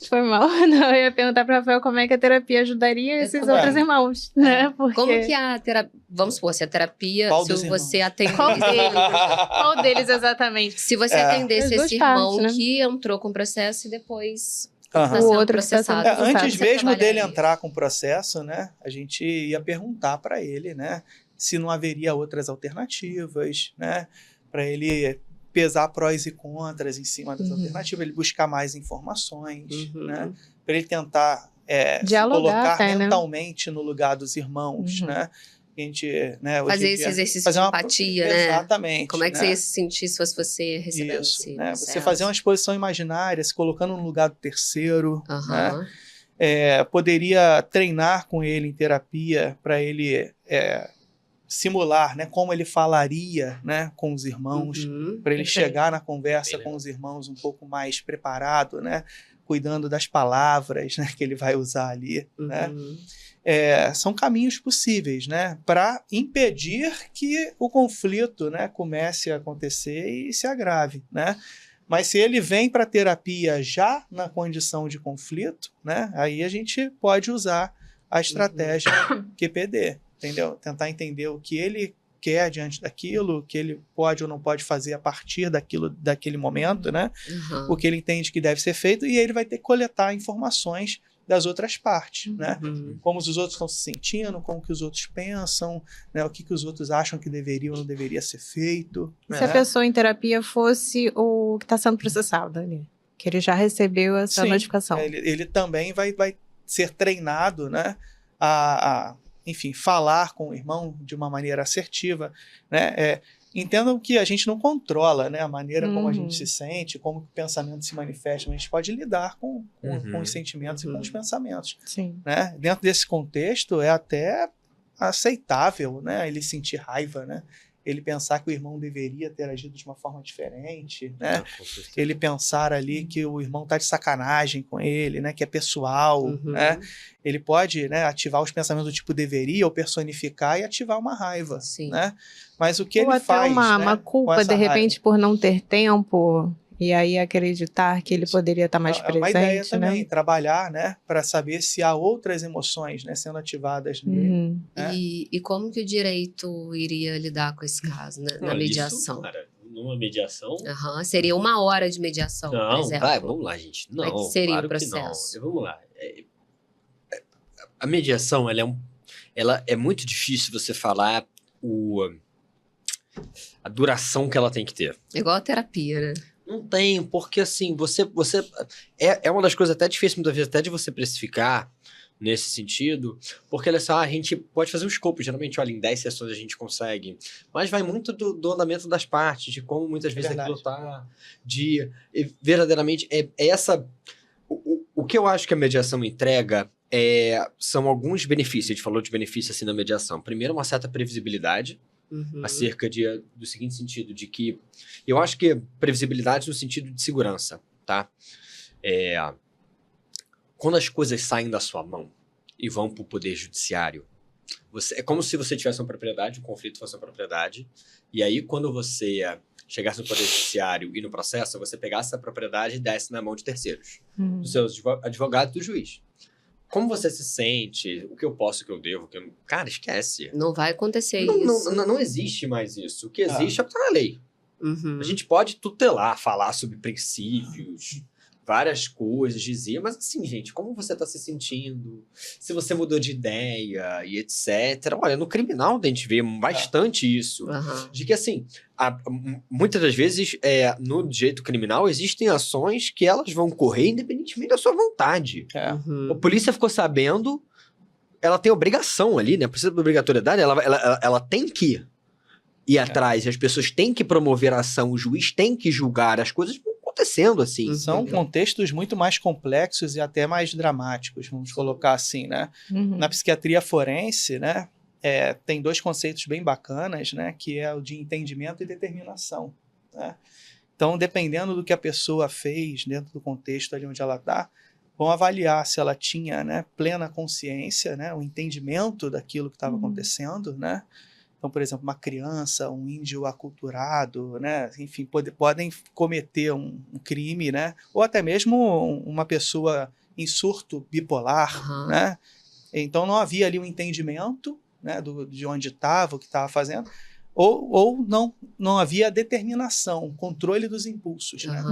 Foi mal. Não, eu ia perguntar para o Rafael como é que a terapia ajudaria esses outros irmãos, né? Porque... Como que a terapia... Vamos supor, se a terapia... Se você atender... Qual deles exatamente? Se você atendesse esse irmão que entrou com o processo e depois... O outro processado. Antes mesmo dele entrar com o processo, né? A gente ia perguntar para ele, né? Se não haveria outras alternativas, né? Para ele pesar prós e contras em cima das alternativas, ele buscar mais informações, né? Para ele tentar se Dialogar colocar até, né? mentalmente no lugar dos irmãos, né? A gente, né, hoje Fazer em esse dia, exercício fazer de uma- empatia, né? Exatamente. Como é que né? você ia se sentir se fosse você recebendo Isso, esse né? Você processo? fazer uma exposição imaginária, se colocando no lugar do terceiro, né? Aham. Poderia treinar com ele em terapia para ele simular, né, como ele falaria, né, com os irmãos, para ele chegar na conversa com os irmãos um pouco mais preparado, né, cuidando das palavras, né, que ele vai usar ali, né? São caminhos possíveis, né, para impedir que o conflito, né, comece a acontecer e se agrave, né? Mas se ele vem para a terapia já na condição de conflito, né, aí a gente pode usar a estratégia QPD, entendeu? Tentar entender o que ele quer diante daquilo, o que ele pode ou não pode fazer a partir daquele momento, né? O que ele entende que deve ser feito, e ele vai ter que coletar informações das outras partes, né? Como os outros estão se sentindo, como que os outros pensam, né? O que os outros acham que deveria ou não deveria ser feito. Se a pessoa em terapia fosse o que está sendo processado ali, que ele já recebeu essa Sim, notificação. Ele também vai ser treinado, né? Enfim, falar com o irmão de uma maneira assertiva, né? Entendam que a gente não controla, né, a maneira como a gente se sente, como o pensamento se manifesta, mas a gente pode lidar com os sentimentos e com os pensamentos. Sim. Né? Dentro desse contexto, é até aceitável, né, ele sentir raiva, né? Ele pensar que o irmão deveria ter agido de uma forma diferente, né? Ele pensar ali que o irmão está de sacanagem com ele, né? Que é pessoal, né? Ele pode, né, ativar os pensamentos do tipo deveria ou personificar e ativar uma raiva, né? Mas o que ou ele até faz, uma culpa, de repente, por não ter tempo, e aí acreditar que ele poderia estar mais presente, uma ideia também, né? Trabalhar, né, para saber se há outras emoções, né, sendo ativadas nele. Né? E como que o direito iria lidar com esse caso, né, na mediação? Isso, cara, numa mediação... Seria 1 hora de mediação, por exemplo. Não, vamos lá, gente. Não, Como é que seria claro o processo? que não. Vamos lá. A mediação, ela é muito difícil você falar a duração que ela tem que ter. Igual a terapia, né? Não tem, porque assim, você é uma das coisas até difíceis muitas vezes até de você precificar nesse sentido, porque olha só, a gente pode fazer um escopo, geralmente, olha, em 10 sessões a gente consegue, mas vai muito do andamento das partes, de como muitas vezes aquilo tá, de verdadeiramente, o que eu acho que a mediação entrega são alguns benefícios, a gente falou de benefícios assim na mediação. Primeiro, uma certa previsibilidade, acerca do seguinte sentido, de que eu acho que previsibilidade no sentido de segurança, tá? Quando as coisas saem da sua mão e vão para o poder judiciário, é como se você tivesse uma propriedade, um conflito fosse uma propriedade, e aí quando você chegasse no poder judiciário e no processo, você pegasse a propriedade e desse na mão de terceiros, dos seus advogados e do juiz. Como você se sente, o que eu posso, o que eu devo, cara, esquece. Não vai acontecer isso. Não existe mais isso. O que existe é a lei. A gente pode tutelar, falar sobre princípios, várias coisas, dizer, mas assim, gente, como você está se sentindo? Se você mudou de ideia e etc. Olha, no criminal a gente vê bastante isso. De que, assim, muitas das vezes, no direito criminal, existem ações que elas vão correr independentemente da sua vontade. A polícia ficou sabendo, ela tem obrigação ali, né? Precisa de obrigatoriedade, ela tem que ir atrás, as pessoas têm que promover a ação, o juiz tem que julgar as coisas acontecendo assim. São contextos muito mais complexos e até mais dramáticos, vamos colocar assim, né? Na psiquiatria forense, né, tem 2 conceitos bem bacanas, né, que é o de entendimento e determinação, né? Então, dependendo do que a pessoa fez dentro do contexto ali onde ela está, vão avaliar se ela tinha, né, plena consciência, né, o entendimento daquilo que estava acontecendo, né? Então, por exemplo, uma criança, um índio aculturado, né? Enfim, podem cometer um crime, né? Ou até mesmo uma pessoa em surto bipolar, né? Então, não havia ali um entendimento, né, de onde estava, o que estava fazendo, ou não havia determinação, controle dos impulsos, né?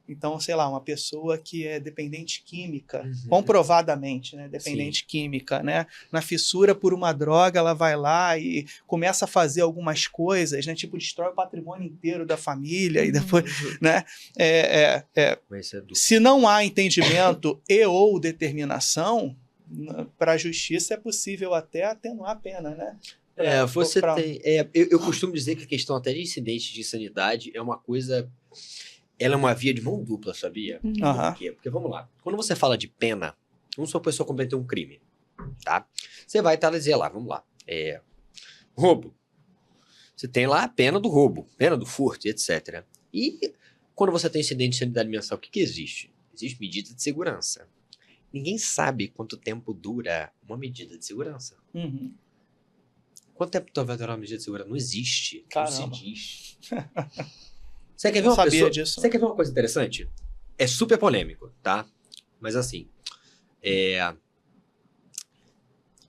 Então, sei lá, uma pessoa que é dependente química, comprovadamente, né? Dependente química, né? Na fissura por uma droga, ela vai lá e começa a fazer algumas coisas, né? Tipo, destrói o patrimônio inteiro da família e depois, né? Se não há entendimento e ou determinação, para a justiça é possível até atenuar a pena, né? Eu costumo dizer que a questão até de incidente de insanidade é uma coisa... Ela é uma via de mão dupla, sabia? Por quê? Porque, vamos lá, quando você fala de pena, vamos supor que a pessoa cometeu um crime, tá? Você vai dizer lá, vamos lá, roubo. Você tem lá a pena do roubo, pena do furto, etc. E quando você tem incidente de sanidade mental, o que existe? Existe medida de segurança. Ninguém sabe quanto tempo dura uma medida de segurança. Quanto tempo vai durar uma medida de segurança? Não existe. Caramba. Não se diz. Você quer ver Você quer ver uma coisa interessante? É super polêmico, tá? Mas assim,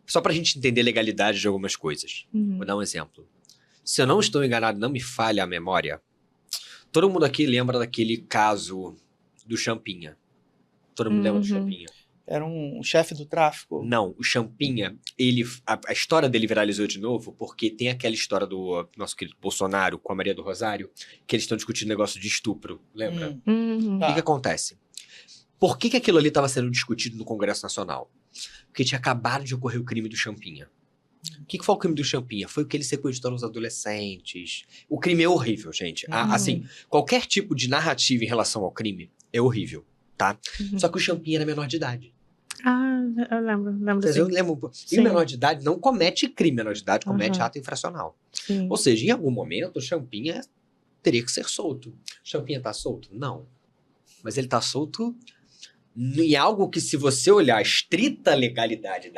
só pra gente entender a legalidade de algumas coisas. Vou dar um exemplo. Se eu não estou enganado, não me falha a memória, todo mundo aqui lembra daquele caso do Champinha. Todo mundo lembra do Champinha? Era um chefe do tráfico? Não, o Champinha, a história dele viralizou de novo porque tem aquela história do nosso querido Bolsonaro com a Maria do Rosário, que eles estão discutindo negócio de estupro, lembra? O que acontece? Por que aquilo ali estava sendo discutido no Congresso Nacional? Porque tinha acabado de ocorrer o crime do Champinha. O que foi o crime do Champinha? Foi o que ele sequestrou os adolescentes. O crime é horrível, gente. Assim, qualquer tipo de narrativa em relação ao crime é horrível, tá? Só que o Champinha era menor de idade. Eu lembro. Vocês lembram? E o menor de idade não comete crime, menor de idade comete ato infracional. Ou seja, em algum momento o Champinha teria que ser solto. O Champinha tá solto? Não. Mas ele tá solto em algo que, se você olhar a estrita legalidade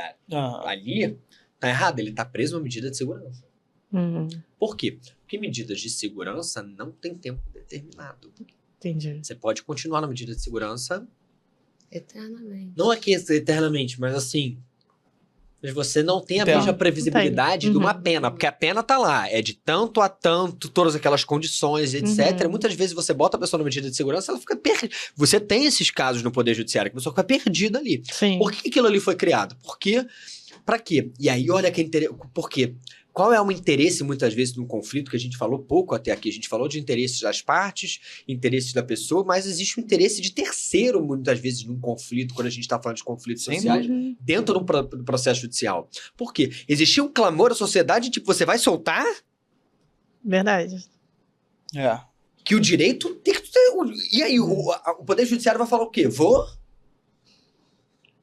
ali, tá errado. Ele tá preso uma medida de segurança. Por quê? Porque medidas de segurança não tem tempo determinado. Entendi. Você pode continuar na medida de segurança eternamente. Não é que eternamente, mas assim, mas você não tem a mesma previsibilidade de uma pena, porque a pena tá lá, é de tanto a tanto, todas aquelas condições, etc. Muitas vezes você bota a pessoa na medida de segurança, ela fica perdida. Você tem esses casos no Poder Judiciário, que a pessoa fica perdida ali. Por que aquilo ali foi criado? Porque, pra quê? E aí, olha que interessante, por quê? Qual é o interesse, muitas vezes, de um conflito, que a gente falou pouco até aqui? A gente falou de interesses das partes, interesses da pessoa, mas existe um interesse de terceiro, muitas vezes, num conflito, quando a gente está falando de conflitos sociais, dentro do processo judicial. Por quê? Existia um clamor da sociedade, tipo, você vai soltar? Verdade. Que o direito tem que ter... E aí, o Poder Judiciário vai falar o quê? Vou...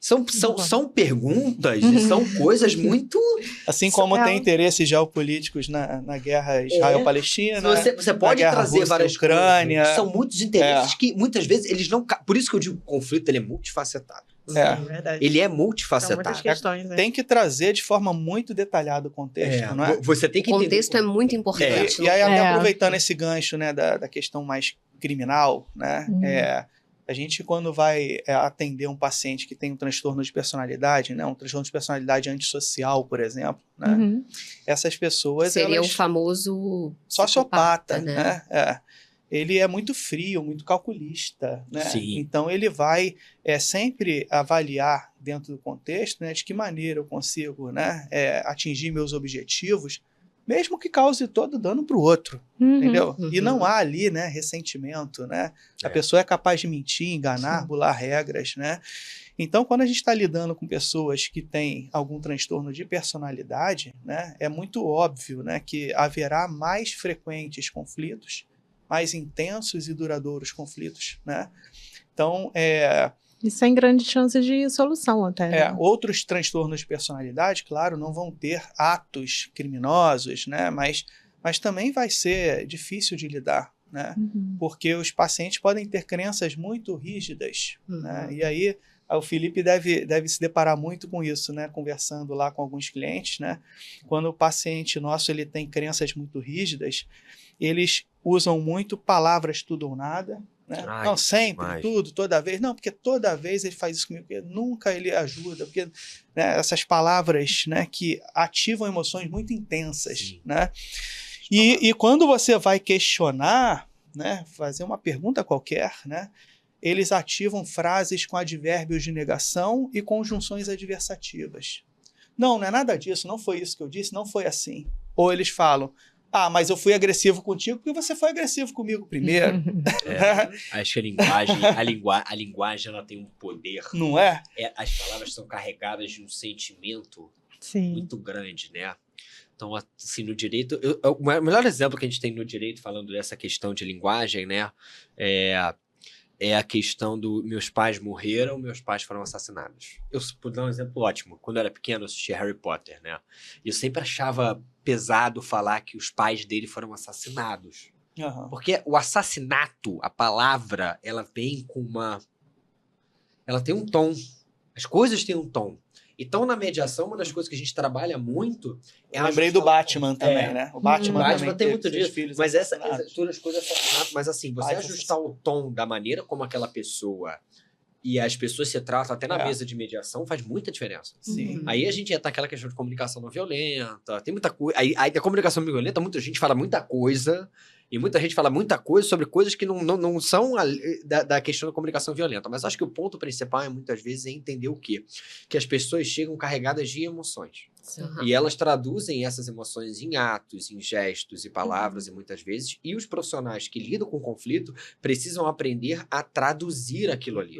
São perguntas e são coisas muito... Assim como tem interesses geopolíticos na guerra Israel-Palestina, você pode trazer várias Ucrânia. Coisas. São muitos interesses que, muitas vezes, eles não... Por isso que eu digo que o conflito ele é multifacetado. Verdade. Ele é multifacetado. São muitas questões, né? Tem que trazer de forma muito detalhada o contexto, não é? Você tem que entender. O contexto é muito importante. E aí, até aproveitando esse gancho, né, da questão mais criminal, né, a gente, quando vai atender um paciente que tem um transtorno de personalidade, né, um transtorno de personalidade antissocial, por exemplo, né, essas pessoas... Seria o famoso sociopata, né? Ele é muito frio, muito calculista, né? Sim. Então, ele vai sempre avaliar, dentro do contexto, né, de que maneira eu consigo, né, atingir meus objetivos, mesmo que cause todo dano para o outro, entendeu? E não há ali, né, ressentimento, né? A pessoa é capaz de mentir, enganar, bular regras, né? Então, quando a gente está lidando com pessoas que têm algum transtorno de personalidade, né, é muito óbvio, né, que haverá mais frequentes conflitos, mais intensos e duradouros conflitos, né? Então, E sem grande chance de solução até. Né? Outros transtornos de personalidade, claro, não vão ter atos criminosos, né? Mas também vai ser difícil de lidar, né? Porque os pacientes podem ter crenças muito rígidas, né? E aí o Felipe deve se deparar muito com isso, né? Conversando lá com alguns clientes, né? Quando o paciente nosso ele tem crenças muito rígidas, eles usam muito palavras tudo ou nada, né? Não, sempre, tudo, toda vez. Não, porque toda vez ele faz isso comigo, porque nunca ele ajuda, porque, né, essas palavras, né, que ativam emoções muito intensas, né? E quando você vai questionar, né, fazer uma pergunta qualquer, né, eles ativam frases com advérbios de negação e conjunções adversativas. Não é nada disso, não foi isso que eu disse, não foi assim. Ou eles falam, mas eu fui agressivo contigo porque você foi agressivo comigo primeiro. Acho que a linguagem ela tem um poder. Não é? As palavras são carregadas de um sentimento muito grande, né? Então, assim, no direito... o melhor exemplo que a gente tem no direito, falando dessa questão de linguagem, né? É a questão do meus pais morreram, meus pais foram assassinados. Eu vou dar um exemplo ótimo. Quando eu era pequeno, eu assistia Harry Potter, né? E eu sempre achava pesado falar que os pais dele foram assassinados. Uhum. Porque o assassinato, a palavra, ela vem com ela tem um tom. As coisas têm um tom. Então, na mediação, uma das coisas que a gente trabalha muito é... Eu lembrei do Batman também, né? O Batman também tem muito seus disso. filhos Mas assassinados. todas as coisas assassinadas. Mas assim, você ajustar o tom da maneira como aquela pessoa e as pessoas se tratam até na mesa de mediação faz muita diferença. Sim. Aí a gente entra naquela questão de comunicação não violenta, tem muita coisa. Aí a comunicação não violenta, muita gente fala muita coisa, e muita gente fala muita coisa sobre coisas que não são da questão da comunicação violenta. Mas acho que o ponto principal é, muitas vezes, entender o quê? Que as pessoas chegam carregadas de emoções. Uhum. E elas traduzem essas emoções em atos, em gestos e palavras, e muitas vezes. E os profissionais que lidam com o conflito precisam aprender a traduzir aquilo ali.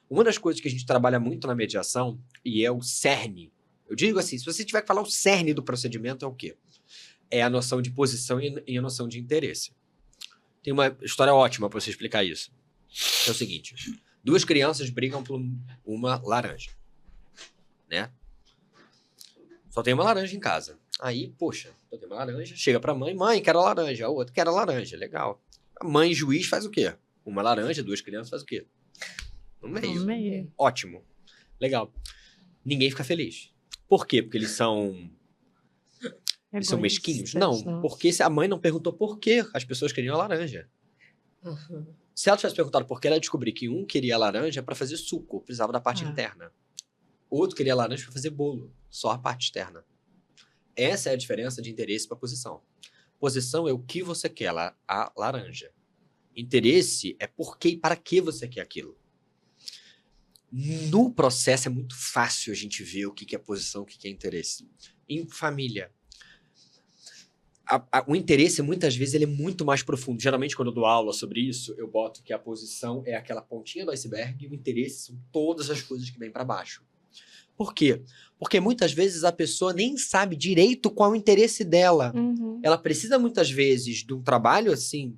Uma das coisas que a gente trabalha muito na mediação, e é o cerne. Eu digo assim, se você tiver que falar o cerne do procedimento, é o quê? É a noção de posição e a noção de interesse. Tem uma história ótima para você explicar isso. É o seguinte, 2 crianças brigam por uma laranja, né? Só tem uma laranja em casa. Aí, poxa, só tem uma laranja, chega pra mãe, quero a laranja. A outra quer a laranja, legal. A mãe juiz faz o quê? Uma laranja, 2 crianças faz o quê? No meio. Ótimo. Legal. Ninguém fica feliz. Por quê? Porque eles são mesquinhos? Não, porque a mãe não perguntou por que as pessoas queriam a laranja. Uhum. Se ela tivesse perguntado por que, ela descobriu que um queria a laranja para fazer suco, precisava da parte interna. Outro queria a laranja para fazer bolo, só a parte externa. Essa é a diferença de interesse para posição. Posição é o que você quer, a laranja. Interesse é por que e para que você quer aquilo. No processo é muito fácil a gente ver o que é posição, o que é interesse. Em família, o interesse, muitas vezes, ele é muito mais profundo. Geralmente, quando eu dou aula sobre isso, eu boto que a posição é aquela pontinha do iceberg e o interesse são todas as coisas que vêm para baixo. Por quê? Porque muitas vezes a pessoa nem sabe direito qual é o interesse dela. Ela precisa, muitas vezes, de um trabalho assim.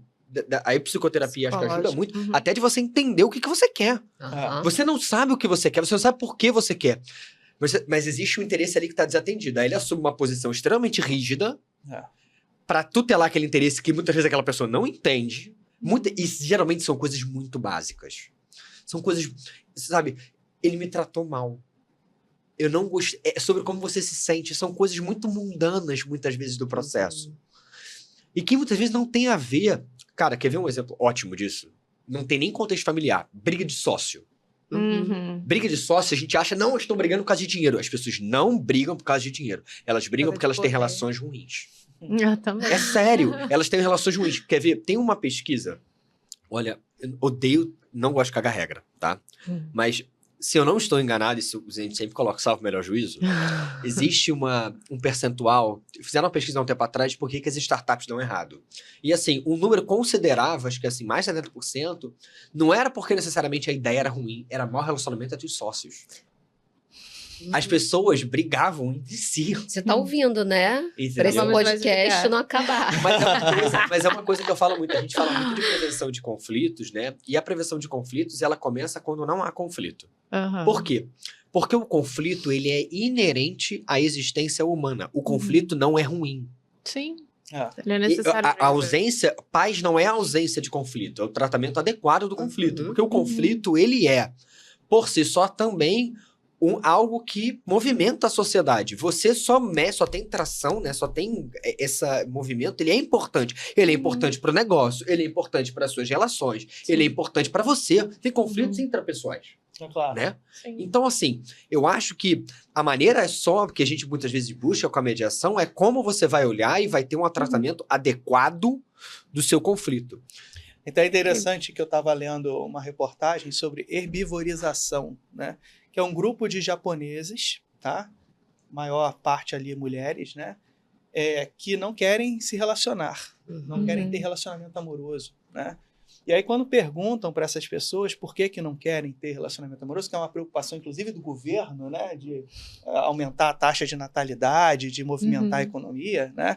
A psicoterapia acho que ajuda muito, até de você entender o que você quer. Uhum. Você não sabe o que você quer, você não sabe por que você quer. Mas existe um interesse ali que está desatendido. Aí ele assume uma posição extremamente rígida para tutelar aquele interesse que muitas vezes aquela pessoa não entende. E geralmente são coisas muito básicas. São coisas, sabe, ele me tratou mal. Eu não gostei. É sobre como você se sente. São coisas muito mundanas, muitas vezes, do processo. E que muitas vezes não tem a ver... Cara, quer ver um exemplo ótimo disso? Não tem nem contexto familiar. Briga de sócio. Briga de sócio, a gente acha, não, estão brigando por causa de dinheiro. As pessoas não brigam por causa de dinheiro. Elas brigam porque elas têm relações ruins. Eu também. É sério. Elas têm relações ruins. Quer ver? Tem uma pesquisa... Olha, eu odeio... Não gosto de cagar regra, tá? Mas... Se eu não estou enganado, isso a gente sempre coloca salvo melhor juízo, existe um percentual... Fizeram uma pesquisa há um tempo atrás de por que as startups dão errado. E assim, um número considerável, acho que assim, mais de 70%, não era porque necessariamente a ideia era ruim, era mau relacionamento entre os sócios. As pessoas brigavam entre si. Você tá ouvindo, né? Entendeu? Pra esse podcast não acabar. Mas é uma coisa que eu falo muito. A gente fala muito de prevenção de conflitos, né? E a prevenção de conflitos, ela começa quando não há conflito. Por quê? Porque o conflito, ele é inerente à existência humana. O conflito não é ruim. Sim. Ele é necessário. A ausência... Paz não é a ausência de conflito. É o tratamento adequado do conflito. Porque o conflito, ele é, por si só, também... algo que movimenta a sociedade. Você só tem tração, né? Só tem esse movimento. Ele é importante. Ele é importante para o negócio. Ele é importante para as suas relações. Ele é importante para você. Tem conflitos intrapessoais. Claro. Né? Então, assim, eu acho que a maneira que a gente muitas vezes busca com a mediação é como você vai olhar e vai ter um tratamento adequado do seu conflito. Então é interessante que eu estava lendo uma reportagem sobre herbivorização, né? Que é um grupo de japoneses, tá? Maior parte ali mulheres, né? Que não querem se relacionar, não querem ter relacionamento amoroso, né? E aí quando perguntam para essas pessoas por que não querem ter relacionamento amoroso, que é uma preocupação inclusive do governo, né? De aumentar a taxa de natalidade, de movimentar a economia, né?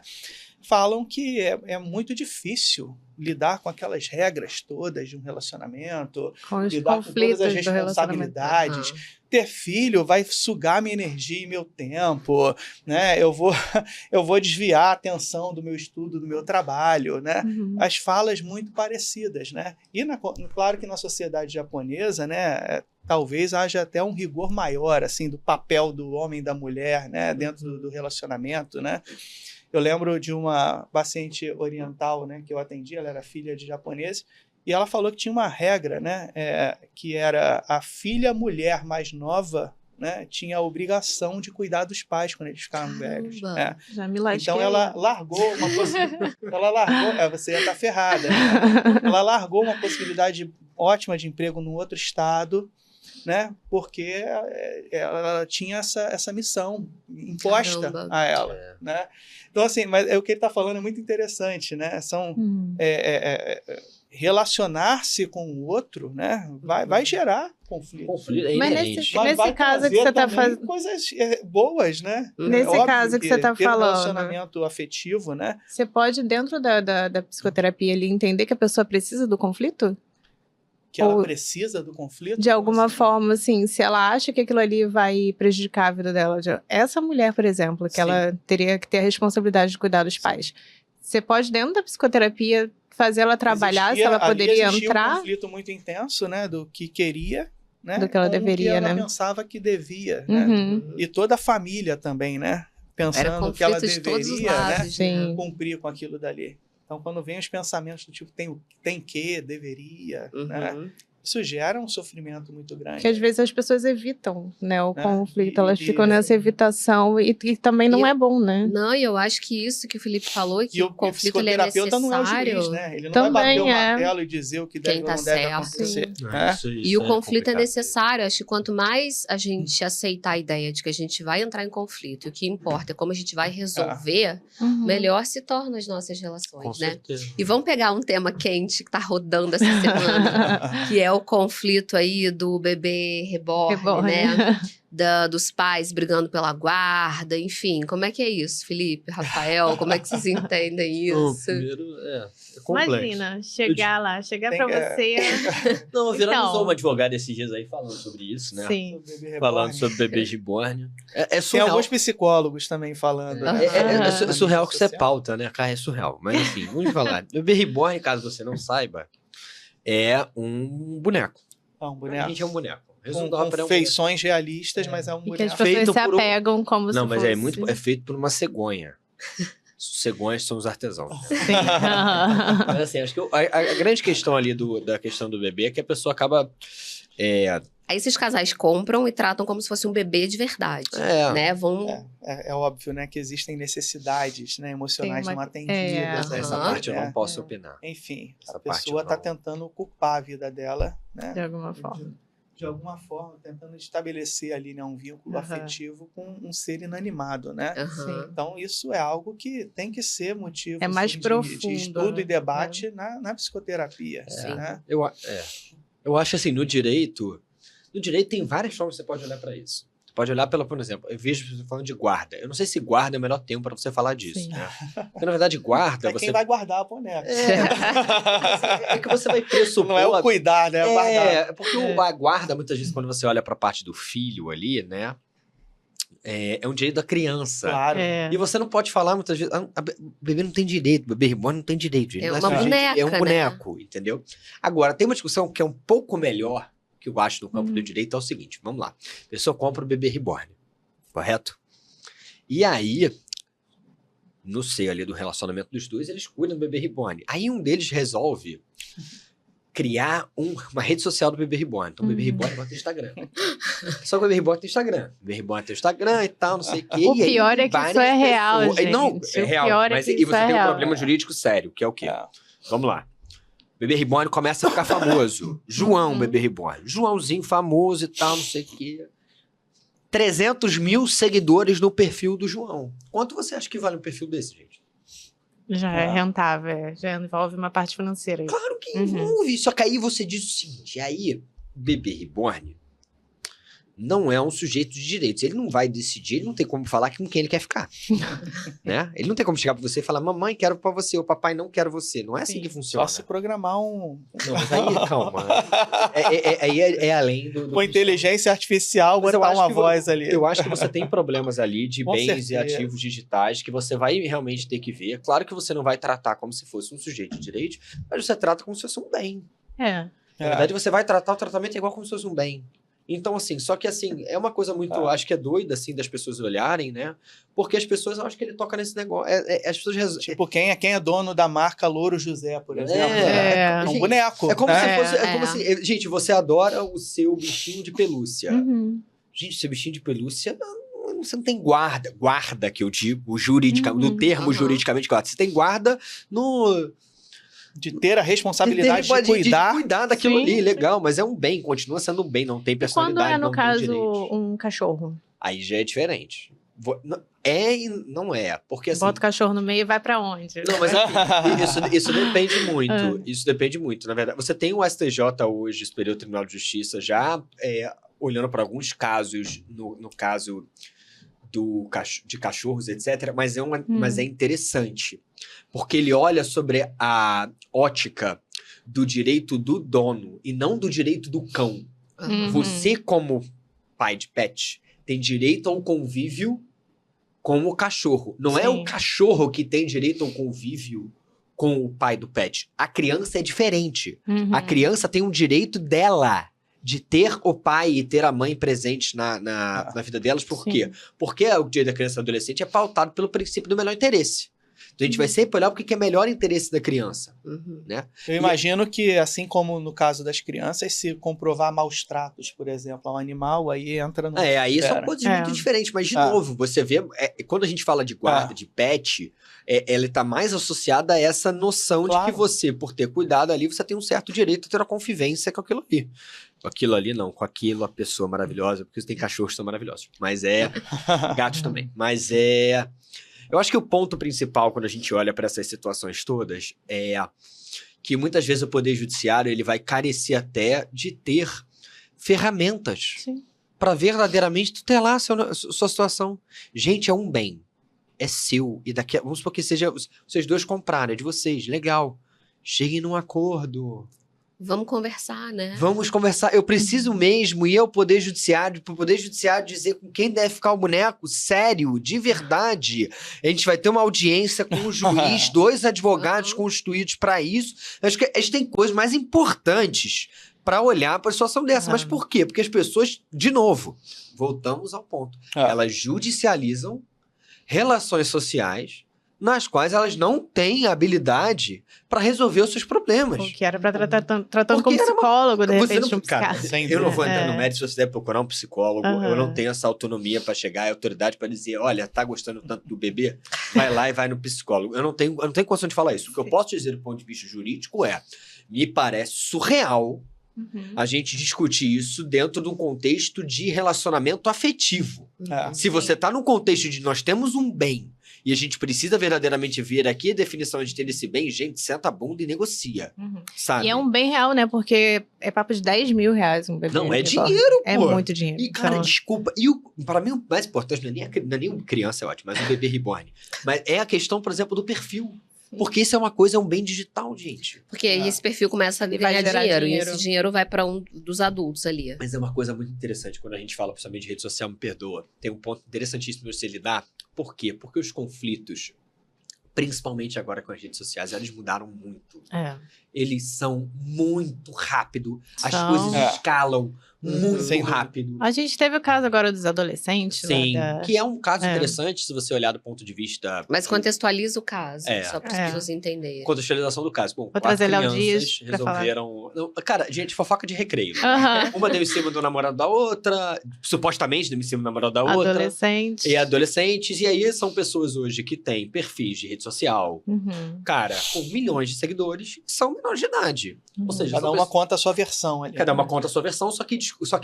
Falam que é muito difícil lidar com aquelas regras todas de um relacionamento, Com os lidar com conflitos todas as do relacionamento. responsabilidades. Ter filho vai sugar minha energia e meu tempo, né? Eu vou desviar a atenção do meu estudo, do meu trabalho, né? As falas muito parecidas, né? E claro que na sociedade japonesa, né? Talvez haja até um rigor maior, assim, do papel do homem e da mulher, né? Dentro do relacionamento, né? Eu lembro de uma paciente oriental, né, que eu atendi, ela era filha de japoneses, e ela falou que tinha uma regra, né, que era a filha mulher mais nova, né, tinha a obrigação de cuidar dos pais quando eles ficavam velhos. Né? Já me lasquei. Então ela largou uma possibilidade. Você ia estar ferrada. Né? Ela largou uma possibilidade ótima de emprego num outro estado, né? Porque ela tinha essa missão imposta a ela, né? Então, assim, mas o que ele está falando é muito interessante, né? São relacionar-se com o outro, né? Vai gerar conflito. Mas nesse caso que você está fazendo coisas boas, né? Nesse caso que você está falando, relacionamento afetivo, né? Você pode dentro da psicoterapia ali entender que a pessoa precisa do conflito? Que ela precisa do conflito? De alguma forma, assim, se ela acha que aquilo ali vai prejudicar a vida dela. Essa mulher, por exemplo, que ela teria que ter a responsabilidade de cuidar dos pais. Você pode, dentro da psicoterapia, fazer ela trabalhar, se ela poderia entrar... um conflito muito intenso, né, do que queria, né, do que ela deveria, que ela né? pensava que devia, né? E toda a família também, né? Pensando que ela deveria, lados, né? Cumprir com aquilo dali. Então, quando vem os pensamentos do tipo, tem que, deveria, né? Isso gera um sofrimento muito grande. Que às vezes as pessoas evitam, né, o conflito, elas ficam nessa evitação e também não é bom, né? Não, e eu acho que isso que o Felipe falou, que o conflito ele é necessário. Não é o juiz, né? Ele não vai bater o martelo e dizer o que deve ou não deve acontecer. E o conflito é necessário. Acho que quanto mais a gente aceitar a ideia de que a gente vai entrar em conflito, e o que importa é como a gente vai resolver, melhor se tornam as nossas relações, né? E vamos pegar um tema quente que tá rodando essa semana, que é o conflito aí do bebê reborn, né? Dos pais brigando pela guarda, enfim. Como é que é isso, Felipe, Rafael? Como é que vocês entendem isso? Primeiro, é complexo. Imagina, chegar pra você... Não, a Vera usou uma advogada esses dias aí falando sobre isso, né? Sim. Falando sobre bebês reborn. Tem alguns psicólogos também falando. É surreal que isso é pauta, né? Cara, é surreal. Mas enfim, vamos falar. Bebê reborn, caso você não saiba, é um boneco. É um boneco. A gente é um boneco. Com feições realistas, mas é um boneco. E que as pessoas se apegam como se fosse... Não, mas é feito por uma cegonha. Cegonhas são os artesãos. Sim. Mas assim, acho que a grande questão ali da questão do bebê é que a pessoa acaba... Aí esses casais compram e tratam como se fosse um bebê de verdade, né? É óbvio, né, que existem necessidades, né, emocionais não atendidas. Essa parte eu não posso opinar. Enfim, a pessoa está tentando culpar a vida dela, né? De alguma forma. De alguma forma, tentando estabelecer ali, né, um vínculo afetivo com um ser inanimado, né? Então, isso é algo que tem que ser motivo mais profundo, de estudo e debate na psicoterapia. Né? Eu acho assim, no direito tem várias formas que você pode olhar para isso. Você pode olhar por exemplo, eu vejo você falando de guarda. Eu não sei se guarda é o melhor tempo para você falar disso, né? Porque, na verdade, guarda... É quem vai guardar a boneca. É que você vai pressupor... Não é o cuidar, né? É o guardar. É, porque a guarda, muitas vezes, quando você olha para a parte do filho ali, né? É um direito da criança. Claro. E você não pode falar muitas vezes... O bebê não tem direito, o bebê reborn não tem direito. É uma boneca, é um boneco, entendeu? Agora, tem uma discussão que é um pouco melhor que eu acho no campo do direito, é o seguinte, vamos lá. A pessoa compra o bebê reborn, correto? E aí, no seio ali do relacionamento dos dois, eles cuidam do bebê reborn. Aí um deles resolve criar uma rede social do bebê reborn. Então o bebê reborn vai ter Instagram. Só que o bebê reborn tem Instagram. O bebê reborn tem Instagram e tal, não sei o quê. O pior é que isso é real, gente. Não, é real. O pior mas é que você tem um problema jurídico sério, que é o quê? Vamos lá. Bebê Reborn começa a ficar famoso. João, Bebê Reborn. Joãozinho famoso e tal, não sei o quê. 300 mil seguidores no perfil do João. Quanto você acha que vale um perfil desse, gente? Já é rentável, já envolve uma parte financeira. Claro que envolve. Só que aí você diz o seguinte, aí Bebê Reborn não é um sujeito de direitos. Ele não vai decidir, ele não tem como falar com quem ele quer ficar. Né? Ele não tem como chegar pra você e falar, mamãe, quero pra você, ou papai, não quero você. Não é assim que funciona. Só se programar um... Não, mas aí, calma. Aí é além do... Com inteligência artificial, Mas eu botar acho uma que voz ali. Eu acho que você tem problemas ali de Com bens e certeza. ativos digitais que você vai realmente ter que ver. Claro que você não vai tratar como se fosse um sujeito de direito, mas você trata como se fosse um bem. É. Na verdade, você vai tratar o tratamento igual como se fosse um bem. Então, assim, só que assim, é uma coisa muito, acho que é doida, assim, das pessoas olharem, né? Porque as pessoas, eu acho que ele toca nesse negócio. As pessoas... Tipo, quem é dono da marca Louro José, por exemplo. É. É um Gente, boneco. É como né? se fosse. É como É. assim, gente, você adora o seu bichinho de pelúcia. Uhum. Gente, seu bichinho de pelúcia, você não tem guarda. Guarda, que eu digo, juridicamente, no termo juridicamente guarda. Você tem guarda no... De ter a responsabilidade de de cuidar. cuidar daquilo Sim. ali, legal, mas é um bem, continua sendo um bem, não tem Quando personalidade, é, no não tem caso, direitos. um cachorro? Aí já é diferente. É e não é, porque assim... Bota o cachorro no meio e vai pra onde? Não, mas isso depende muito. Isso depende muito, na verdade. Você tem o STJ hoje, Superior Tribunal de Justiça, já olhando para alguns casos, no caso de cachorros, etc., mas é interessante. Porque ele olha sobre a ótica do direito do dono e não do direito do cão. Uhum. Você, como pai de pet, tem direito ao convívio com o cachorro. Não é o Sim. cachorro que tem direito ao convívio com o pai do pet. A criança é diferente. Uhum. A criança tem um direito dela de ter o pai e ter a mãe presentes na vida delas. Por quê? Porque o direito da criança e do adolescente é pautado pelo princípio do melhor interesse. Então a gente vai sempre olhar o que é melhor interesse da criança. Né? Eu imagino que, assim como no caso das crianças, se comprovar maus tratos, por exemplo, a um animal, aí entra no... Aí são coisas muito diferentes. Mas, de novo, você vê... quando a gente fala de guarda, de pet, ela está mais associada a essa noção de que você, por ter cuidado ali, você tem um certo direito a ter uma convivência com aquilo ali. Com aquilo ali, não. Com aquilo, a pessoa maravilhosa. Porque tem cachorros que são maravilhosos. Mas gatos também. Mas eu acho que o ponto principal, quando a gente olha para essas situações todas, é que muitas vezes o Poder Judiciário ele vai carecer até de ter ferramentas para verdadeiramente tutelar a sua situação. Gente, é um bem. É seu. E daqui vamos supor que vocês dois compraram, é de vocês. Legal. Cheguem num acordo. Vamos conversar, né? Vamos conversar. Eu preciso mesmo ir ao Poder Judiciário, para o Poder Judiciário dizer com quem deve ficar o boneco. Sério, de verdade. A gente vai ter uma audiência com o juiz, 2 advogados constituídos para isso. Acho que a gente tem coisas mais importantes para olhar para a situação dessa. Mas por quê? Porque as pessoas, de novo, voltamos ao ponto. Elas judicializam relações sociais nas quais elas não têm habilidade para resolver os seus problemas. Porque era para tratando como psicólogo, de repente, um psiquiatra. Eu não vou entrar no mérito se você deve procurar um psicólogo. Eu não tenho essa autonomia para chegar, a autoridade para dizer, olha, tá gostando tanto do bebê? Vai lá e vai no psicólogo. Eu não tenho condição de falar isso. O que eu posso dizer do ponto de vista jurídico me parece surreal a gente discutir isso dentro de um contexto de relacionamento afetivo. Se você tá num contexto de nós temos um bem e a gente precisa verdadeiramente ver aqui a definição de ter esse bem, gente, senta a bunda e negocia, sabe? E é um bem real, né? Porque é papo de 10 mil reais um bebê. Não, é dinheiro, pô. É muito dinheiro. E, cara, desculpa. Pra mim, o mais importante não é nem criança, é ótimo, mas um bebê reborn. Mas é a questão, por exemplo, do perfil. Porque isso é um bem digital, gente. Porque aí esse perfil começa a ganhar dinheiro. E esse dinheiro vai para um dos adultos ali. Mas é uma coisa muito interessante quando a gente fala, principalmente de rede social, me perdoa. Tem um ponto interessantíssimo de você lidar. Por quê? Porque os conflitos, principalmente agora com as redes sociais, eles mudaram muito. Eles são muito rápido. As coisas escalam muito Sem dúvida. rápido. A gente teve o caso agora dos adolescentes. Sim, Né, que é um caso É. interessante se você olhar do ponto de vista... Mas contextualiza o caso, É. só para as pessoas entenderem. Contextualização do caso. Bom, Vou 4 trazer Léo crianças Dias pra resolveram... Não, cara, gente, fofoca de recreio. Aham. Uma deu em cima do namorado da outra, supostamente deu em cima do namorado da outra. Adolescentes. E adolescentes. E aí são pessoas hoje que têm perfis de rede social, Uhum. cara, com milhões de seguidores, que são menores de idade. Ou seja, Cada são uma conta a sua versão ali. Cada uma conta a sua versão, só que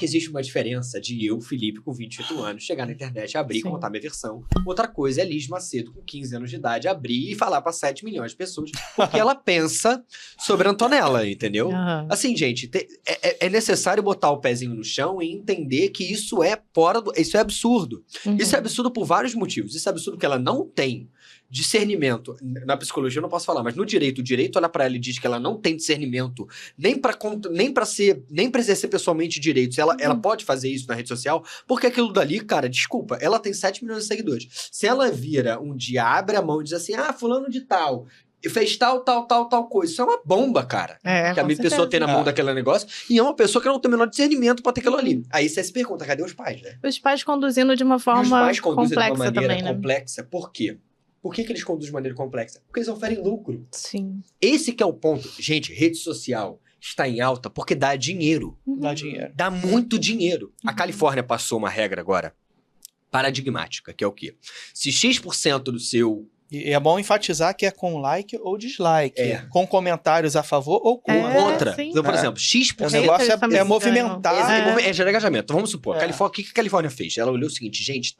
existe uma diferença de eu, Felipe, com 28 anos, chegar na internet, abrir e Sim. contar minha versão. Outra coisa é Liz Macedo, com 15 anos de idade, abrir e falar pra 7 milhões de pessoas o que ela pensa sobre a Antonella, entendeu? Aham. Assim, gente, é necessário botar o pezinho no chão e entender que isso é isso é absurdo. Uhum. Isso é absurdo por vários motivos. Isso é absurdo porque ela não tem discernimento. Na psicologia eu não posso falar, mas no direito, o direito olha pra ela e diz que ela não tem discernimento nem pra exercer pessoalmente direitos. Ela pode fazer isso na rede social, porque aquilo dali, cara, desculpa, ela tem 7 milhões de seguidores. Se ela vira um dia, abre a mão e diz assim, fulano de tal, fez tal coisa, isso é uma bomba, cara. É, Que a com pessoa certeza. tem na mão daquele negócio, e é uma pessoa que não tem o menor discernimento pra ter aquilo ali. Aí você se pergunta, cadê os pais, né? Os pais conduzindo de uma E os forma pais conduzem de uma complexa maneira também, né? complexa. Por quê? Por que eles conduzem de maneira complexa? Porque eles oferem lucro. Sim. Esse que é o ponto. Gente, rede social está em alta porque dá dinheiro. Dá dinheiro. Dá muito dinheiro. A Califórnia passou uma regra agora paradigmática, que é o quê? Se X% do seu... E é bom enfatizar que é com like ou dislike. É. Com comentários a favor ou contra. contra. sim. Então, por É. exemplo, X%... O negócio Eles também é se movimentar. É de engajamento. Então, vamos supor, É. o que a Califórnia fez? Ela olhou o seguinte, gente,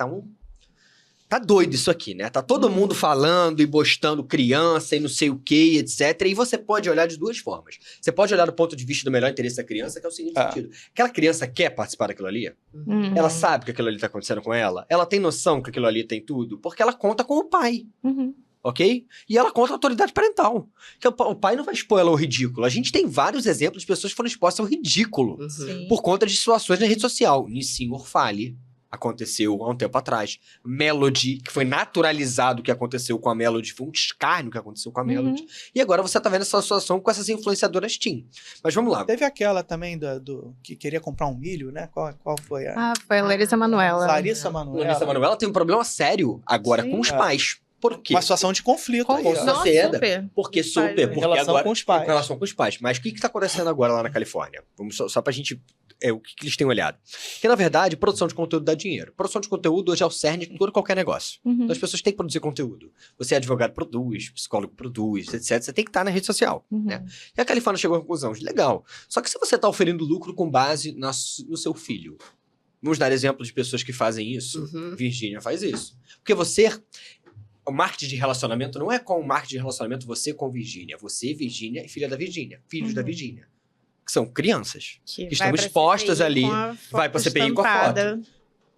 tá doido isso aqui, né? Tá todo mundo falando e postando criança e não sei o que, etc. E você pode olhar de duas formas. Você pode olhar do ponto de vista do melhor interesse da criança, que é o seguinte sentido. Aquela criança quer participar daquilo ali? Uhum. Ela sabe que aquilo ali tá acontecendo com ela? Ela tem noção que aquilo ali tem tudo? Porque ela conta com o pai. Uhum. Ok? E ela conta a autoridade parental. Que o pai não vai expor ela ao ridículo. A gente tem vários exemplos de pessoas que foram expostas ao ridículo Sim. por conta de situações na rede social. Nissim Orfale aconteceu há um tempo atrás. Melody, que foi naturalizado o que aconteceu com a Melody, foi um escárnio que aconteceu com a Melody. E agora você tá vendo essa situação com essas influenciadoras teen. Mas vamos lá. Teve aquela também do que queria comprar um milho, né? Qual foi a... Foi a Larissa Manoela. Larissa A Manoela. Larissa Manoela tem um problema sério agora Sim. com os É. pais. Por quê? Uma situação de conflito. aí, ó. Nossa, Seda. super. Porque Os super, pais, né? porque Em relação agora... com os pais. Em relação com os pais. Mas o que tá acontecendo agora lá na Califórnia? Vamos só pra gente... o que eles têm olhado. Porque, na verdade, produção de conteúdo dá dinheiro. Produção de conteúdo hoje é o cerne de todo qualquer negócio. Uhum. Então, as pessoas têm que produzir conteúdo. Você é advogado, produz, psicólogo produz, etc. Você tem que estar na rede social, Uhum. né? E a Califórnia chegou à conclusão de, legal. Só que se você está oferindo lucro com base no seu filho, vamos dar exemplos de pessoas que fazem isso. Uhum. Virgínia faz isso. Porque o marketing de relacionamento não é com o marketing de relacionamento você com Virgínia. Você, Virgínia e filha da Virgínia. Filhos da Virgínia. Que são crianças. Que Que vai estão pra expostas CPI ali, com a foto vai pra CPI com a estampada.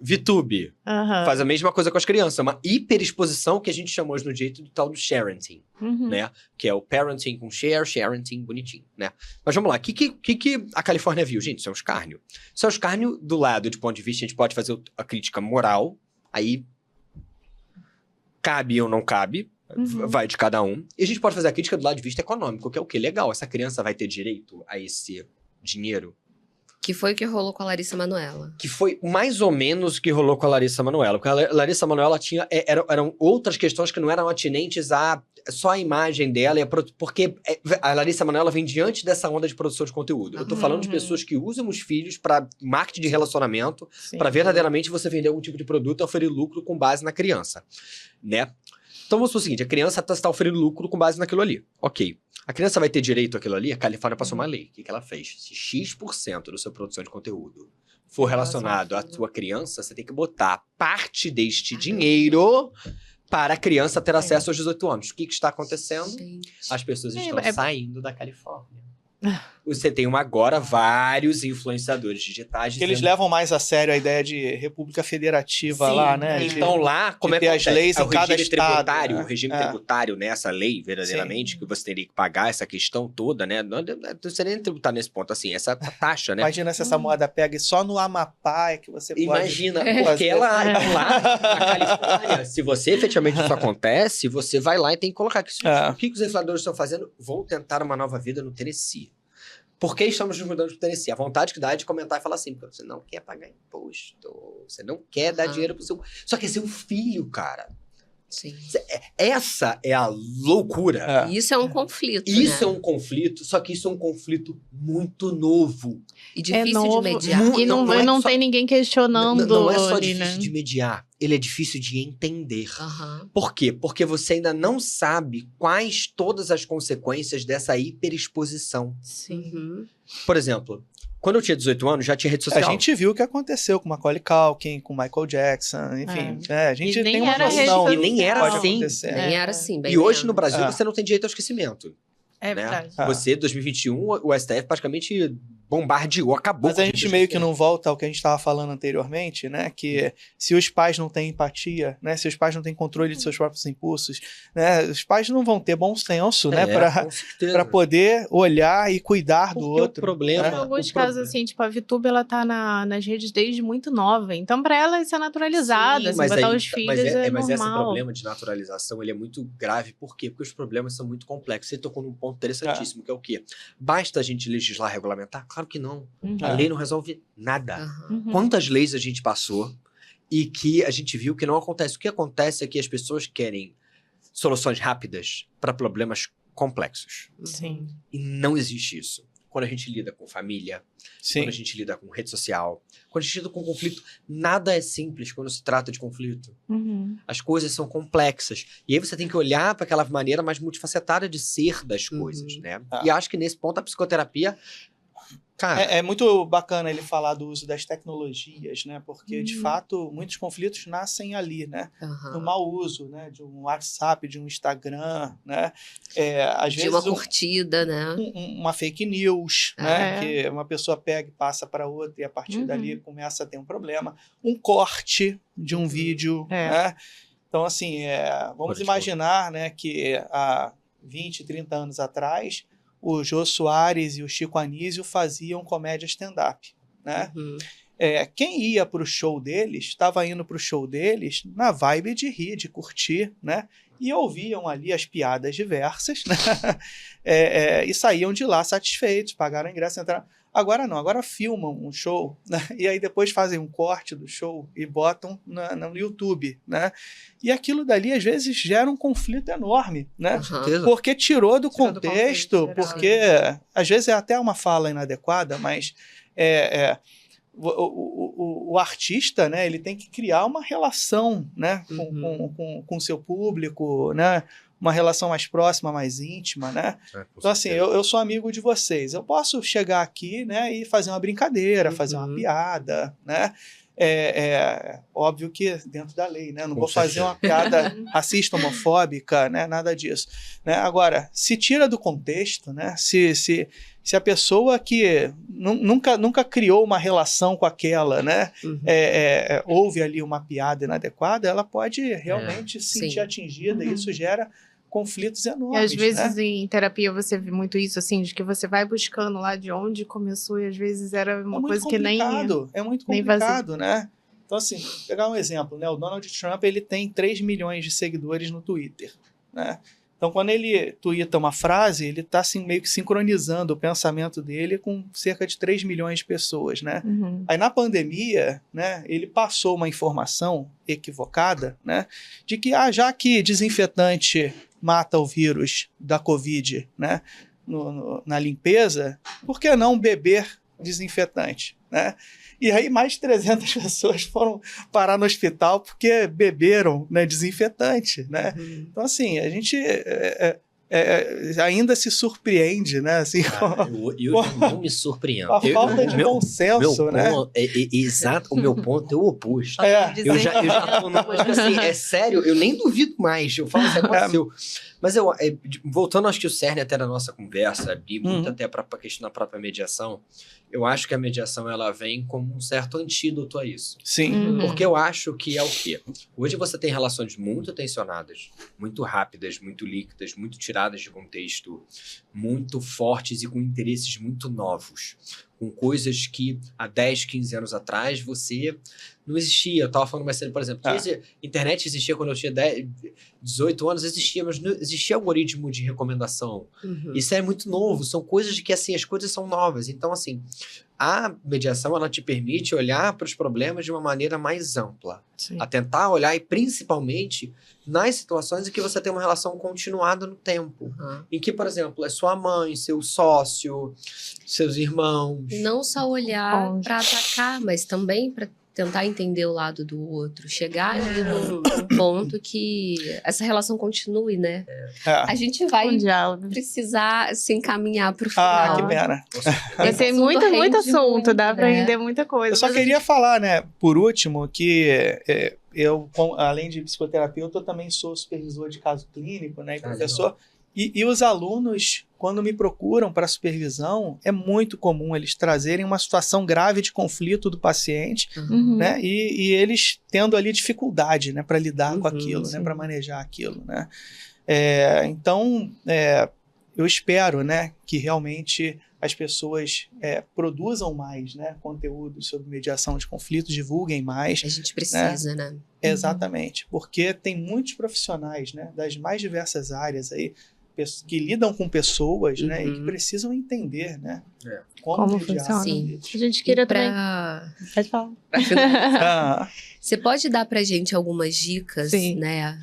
VTube Aham. faz a mesma coisa com as crianças. É uma hiperexposição que a gente chamou hoje no jeito do tal do sharenting, Uhum. né? Que é o parenting com sharenting bonitinho, né? Mas vamos lá, o que a Califórnia viu? Gente, isso é um escárnio. Isso é um escárnio do lado, de ponto de vista, a gente pode fazer a crítica moral, aí cabe ou não cabe, Uhum. vai de cada um. E a gente pode fazer a crítica do lado de vista econômico, que é o quê? Legal, essa criança vai ter direito a esse dinheiro? Que foi o que rolou com a Larissa Manoela. Que foi mais ou menos o que rolou com a Larissa Manoela. Porque a Larissa Manoela tinha... eram outras questões que não eram atinentes a só a imagem dela. Porque a Larissa Manoela vem diante dessa onda de produção de conteúdo. Eu tô falando de Uhum. pessoas que usam os filhos para marketing de relacionamento, Sim. para verdadeiramente você vender algum tipo de produto e oferir lucro com base na criança, né? Então vamos supor o seguinte, a criança está oferecendo lucro com base naquilo ali. Ok. A criança vai ter direito àquilo ali? A Califórnia passou uma lei. O que ela fez? Se X% da sua produção de conteúdo for relacionado à sua criança, você tem que botar parte deste dinheiro para a criança ter acesso aos 18 anos. O que está acontecendo? Gente. As pessoas estão É- saindo da Califórnia. Você tem agora vários influenciadores digitais Que eles dizendo- levam mais a sério a ideia de república federativa Sim, lá, né? De- Então lá, como é ter que as leis é em o cada regime estado, tributário, né? o regime É. tributário nessa lei, verdadeiramente, que você teria que pagar essa questão toda, né? Não seria nem tributar nesse ponto, assim, essa taxa, né? Imagina se essa moeda pega e só no Amapá é que você Imagina, pode porque fazer. ela lá na Califórnia, se você efetivamente isso acontece, você vai lá e tem que colocar que É. o que os infladores estão fazendo? Vão tentar uma nova vida no Tennessee. Por que estamos nos mudando para o Tennessee? A vontade que dá é de comentar e falar assim, porque você não quer pagar imposto, você não quer dar dinheiro pro seu... Só que é seu filho, cara. Sim. Essa é a loucura. E isso é um conflito, Isso né? é um conflito, só que isso é um conflito muito novo. E difícil novo. de mediar. E não só- tem ninguém questionando. Não é só ali, difícil né? de mediar, ele é difícil de entender. Aham. Por quê? Porque você ainda não sabe quais todas as consequências dessa hiperexposição. Sim. Uhum. Por exemplo, quando eu tinha 18 anos, já tinha rede A social. gente viu o que aconteceu com Macaulay Culkin, com Michael Jackson, enfim. A gente E nem tem uma era noção rede do E nem que era pode assim. acontecer. Nem era assim, bem E hoje menos. no Brasil Ah. você não tem direito ao esquecimento. É né? verdade. Ah. Você, 2021, o STF praticamente bombardeou, acabou Mas com a o gente direito ao meio que esquecimento. não volta ao que a gente estava falando anteriormente, né? Que se os pais não têm empatia, né? Se os pais não têm controle de seus próprios impulsos, né? Os pais não vão ter bom senso, né? Para com certeza. poder olhar e cuidar do Porque outro. o problema... Em alguns o casos, problema- assim, tipo, a VTube, ela tá nas redes desde muito nova. Então, pra ela, isso é naturalizado. Sim, assim, mas botar aí- os filhos mas esse normal. problema de naturalização, ele é muito grave. Por quê? Porque os problemas são muito complexos. Você tocou num ponto interessantíssimo, que é o quê? Basta a gente legislar, regulamentar? Claro que não. Uhum. A lei não resolve nada. Aham. Uhum. Quantas leis a gente passou e que a gente viu que não acontece? O que acontece é que as pessoas querem soluções rápidas para problemas complexos. Sim. E não existe isso. Quando a gente lida com família, Sim. quando a gente lida com rede social, quando a gente lida com conflito, nada é simples quando se trata de conflito. Uhum. As coisas são complexas. E aí você tem que olhar para aquela maneira mais multifacetada de ser das coisas, né? Ah. E acho que nesse ponto a psicoterapia, cara, É muito bacana ele falar do uso das tecnologias, né? Porque, de fato, muitos conflitos nascem ali, né? Aham. No mau uso, né? De um WhatsApp, de um Instagram, né? Às De vezes uma curtida, né? uma fake news, É. né? Que uma pessoa pega e passa para outra e a partir Uhum. dali começa a ter um problema. Um corte de um vídeo, É. né? Então, assim, vamos Pode imaginar, né, que há 20, 30 anos atrás, o Jô Soares e o Chico Anísio faziam comédia stand-up, né? Uhum. Quem ia para o show deles, estava indo para o show deles na vibe de rir, de curtir, né? E ouviam ali as piadas diversas, né? E saíam de lá satisfeitos, pagaram ingresso, entraram. Agora não, agora filmam um show, né? E aí depois fazem um corte do show e botam no YouTube, né? E aquilo dali, às vezes, gera um conflito enorme, né? Aham. certeza. Porque tirou do Tirou do contexto, contexto geral, porque às vezes é até uma fala inadequada, mas o artista, né, ele tem que criar uma relação, né, com o seu público, né, uma relação mais próxima, mais íntima, né? Então, assim, eu sou amigo de vocês. Eu posso chegar aqui, né, e fazer uma brincadeira, fazer uma piada, né? Óbvio que dentro da lei, né? Não Com vou fazer certeza. uma piada racista, homofóbica, né? Nada disso. Né? Agora, se tira do contexto, né? Se a pessoa que nunca criou uma relação com aquela, né? Uhum. Houve ali uma piada inadequada, ela pode realmente se sentir sim. atingida e isso gera conflitos E enormes, às vezes né? em terapia você vê muito isso, assim, de que você vai buscando lá de onde começou e às vezes era uma coisa que nem... É muito nem complicado, né? Então, assim, pegar um exemplo, né? O Donald Trump, ele tem 3 milhões de seguidores no Twitter, né? Então, quando ele tuita uma frase, ele está assim, meio que sincronizando o pensamento dele com cerca de 3 milhões de pessoas, né? Uhum. Aí, na pandemia, né, ele passou uma informação equivocada, né? De que, já que desinfetante mata o vírus da Covid, né? Na limpeza, por que não beber desinfetante, né? E aí mais de 300 pessoas foram parar no hospital porque beberam, né, desinfetante, né? Uhum. Então, assim, a gente ainda se surpreende, né? Assim, Eu não me surpreendo. com a falta de bom senso, meu né? ponto, exato, o meu ponto é o oposto. É. Eu já tô numa, tipo assim, é sério, eu nem duvido mais. Eu falo, isso aconteceu. Mas voltando, acho que o cerne até da nossa conversa, e muito até para a questão da própria mediação, eu acho que a mediação ela vem como um certo antídoto a isso. Sim. Uhum. Porque eu acho que é o quê? Hoje você tem relações muito tensionadas, muito rápidas, muito líquidas, muito tiradas de contexto, muito fortes e com interesses muito novos. com coisas que há 10, 15 anos atrás você não existia. Eu estava falando mais cedo, por exemplo, internet existia quando eu tinha 18 anos, existia, mas não existia algoritmo de recomendação. Isso é muito novo, são coisas de que, assim, as coisas são novas. Então, assim, a mediação, ela te permite olhar para os problemas de uma maneira mais ampla. Sim. A tentar olhar, e principalmente nas situações em que você tem uma relação continuada no tempo. Em que, por exemplo, é sua mãe, seu sócio, seus irmãos. Não só olhar para atacar, mas também para tentar entender o lado do outro. Chegar ali num ponto que essa relação continue, né? A gente vai precisar se encaminhar para o final. Que pena. Vai ter muito assunto, dá para render muita coisa. Eu só queria falar, né, por último, que eu, além de psicoterapeuta, eu também sou supervisor de caso clínico, né, e professor. E os alunos, quando me procuram para supervisão, é muito comum eles trazerem uma situação grave de conflito do paciente, né? E eles tendo ali dificuldade, né, para lidar com aquilo, né, para manejar aquilo, né? Então, eu espero, né, que realmente as pessoas produzam mais, né, conteúdo sobre mediação de conflitos, divulguem mais. A gente precisa, né? Exatamente, porque tem muitos profissionais, né, das mais diversas áreas aí, que lidam com pessoas, né, e que precisam entender, né, como funciona. Sim. A gente queria também. Pode falar. Você pode dar pra gente algumas dicas, né,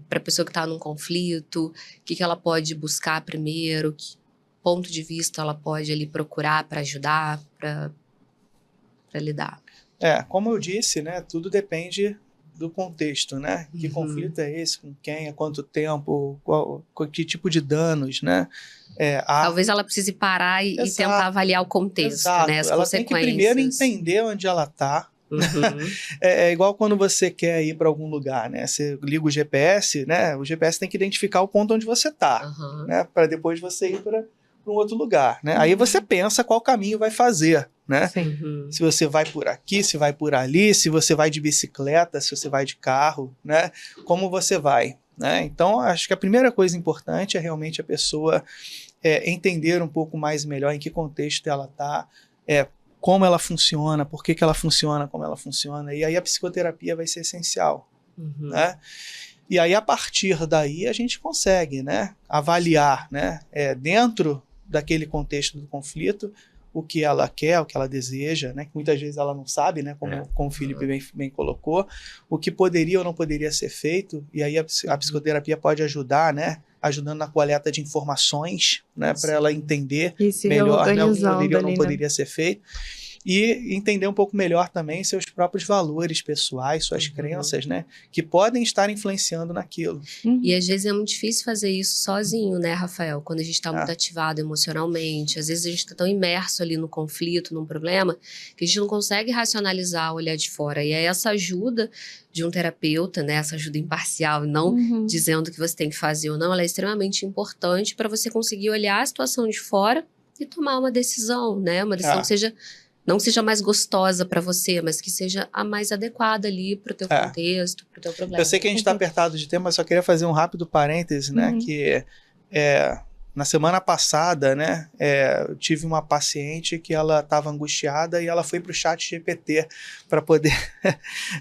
para a pessoa que está num conflito, o que ela pode buscar primeiro, que ponto de vista ela pode ali procurar para ajudar, para lidar? Como eu disse, né, tudo depende do contexto, né? Que conflito é esse? Com quem? Há quanto tempo? Que tipo de danos, né? Talvez ela precise parar e tentar avaliar o contexto, né? As ela consequências. Tem que primeiro entender onde ela está. É igual quando você quer ir para algum lugar, né? Você liga o GPS, né? O GPS tem que identificar o ponto onde você está, né? Para depois você ir para um outro lugar, né? Aí você pensa qual caminho vai fazer, né? Se você vai por aqui, se vai por ali, se você vai de bicicleta, se você vai de carro, né? Como você vai, né? Então, acho que a primeira coisa importante é realmente a pessoa entender um pouco mais melhor em que contexto ela está, como ela funciona, por que ela funciona, como ela funciona. E aí a psicoterapia vai ser essencial, né? E aí, a partir daí, a gente consegue, né, avaliar, né, dentro daquele contexto do conflito, o que ela quer, o que ela deseja, né, que muitas vezes ela não sabe, né, como o Felipe bem colocou, o que poderia ou não poderia ser feito, e aí a psicoterapia pode ajudar, né, ajudando na coleta de informações, né, para ela entender melhor, né, o que poderia ou não poderia ser feito. E entender um pouco melhor também seus próprios valores pessoais, suas crenças, né? Que podem estar influenciando naquilo. E às vezes é muito difícil fazer isso sozinho, né, Rafael? Quando a gente está muito ativado emocionalmente, às vezes a gente está tão imerso ali no conflito, num problema, que a gente não consegue racionalizar, olhar de fora. E é essa ajuda de um terapeuta, né? Essa ajuda imparcial, não dizendo o que você tem que fazer ou não, ela é extremamente importante para você conseguir olhar a situação de fora e tomar uma decisão, né? Uma decisão que não seja mais gostosa para você, mas que seja a mais adequada ali para o teu contexto, para o teu problema. Eu sei que a gente está apertado de tempo, mas só queria fazer um rápido parêntese, né? Que na semana passada, né, eu tive uma paciente que ela estava angustiada e ela foi para o chat GPT para poder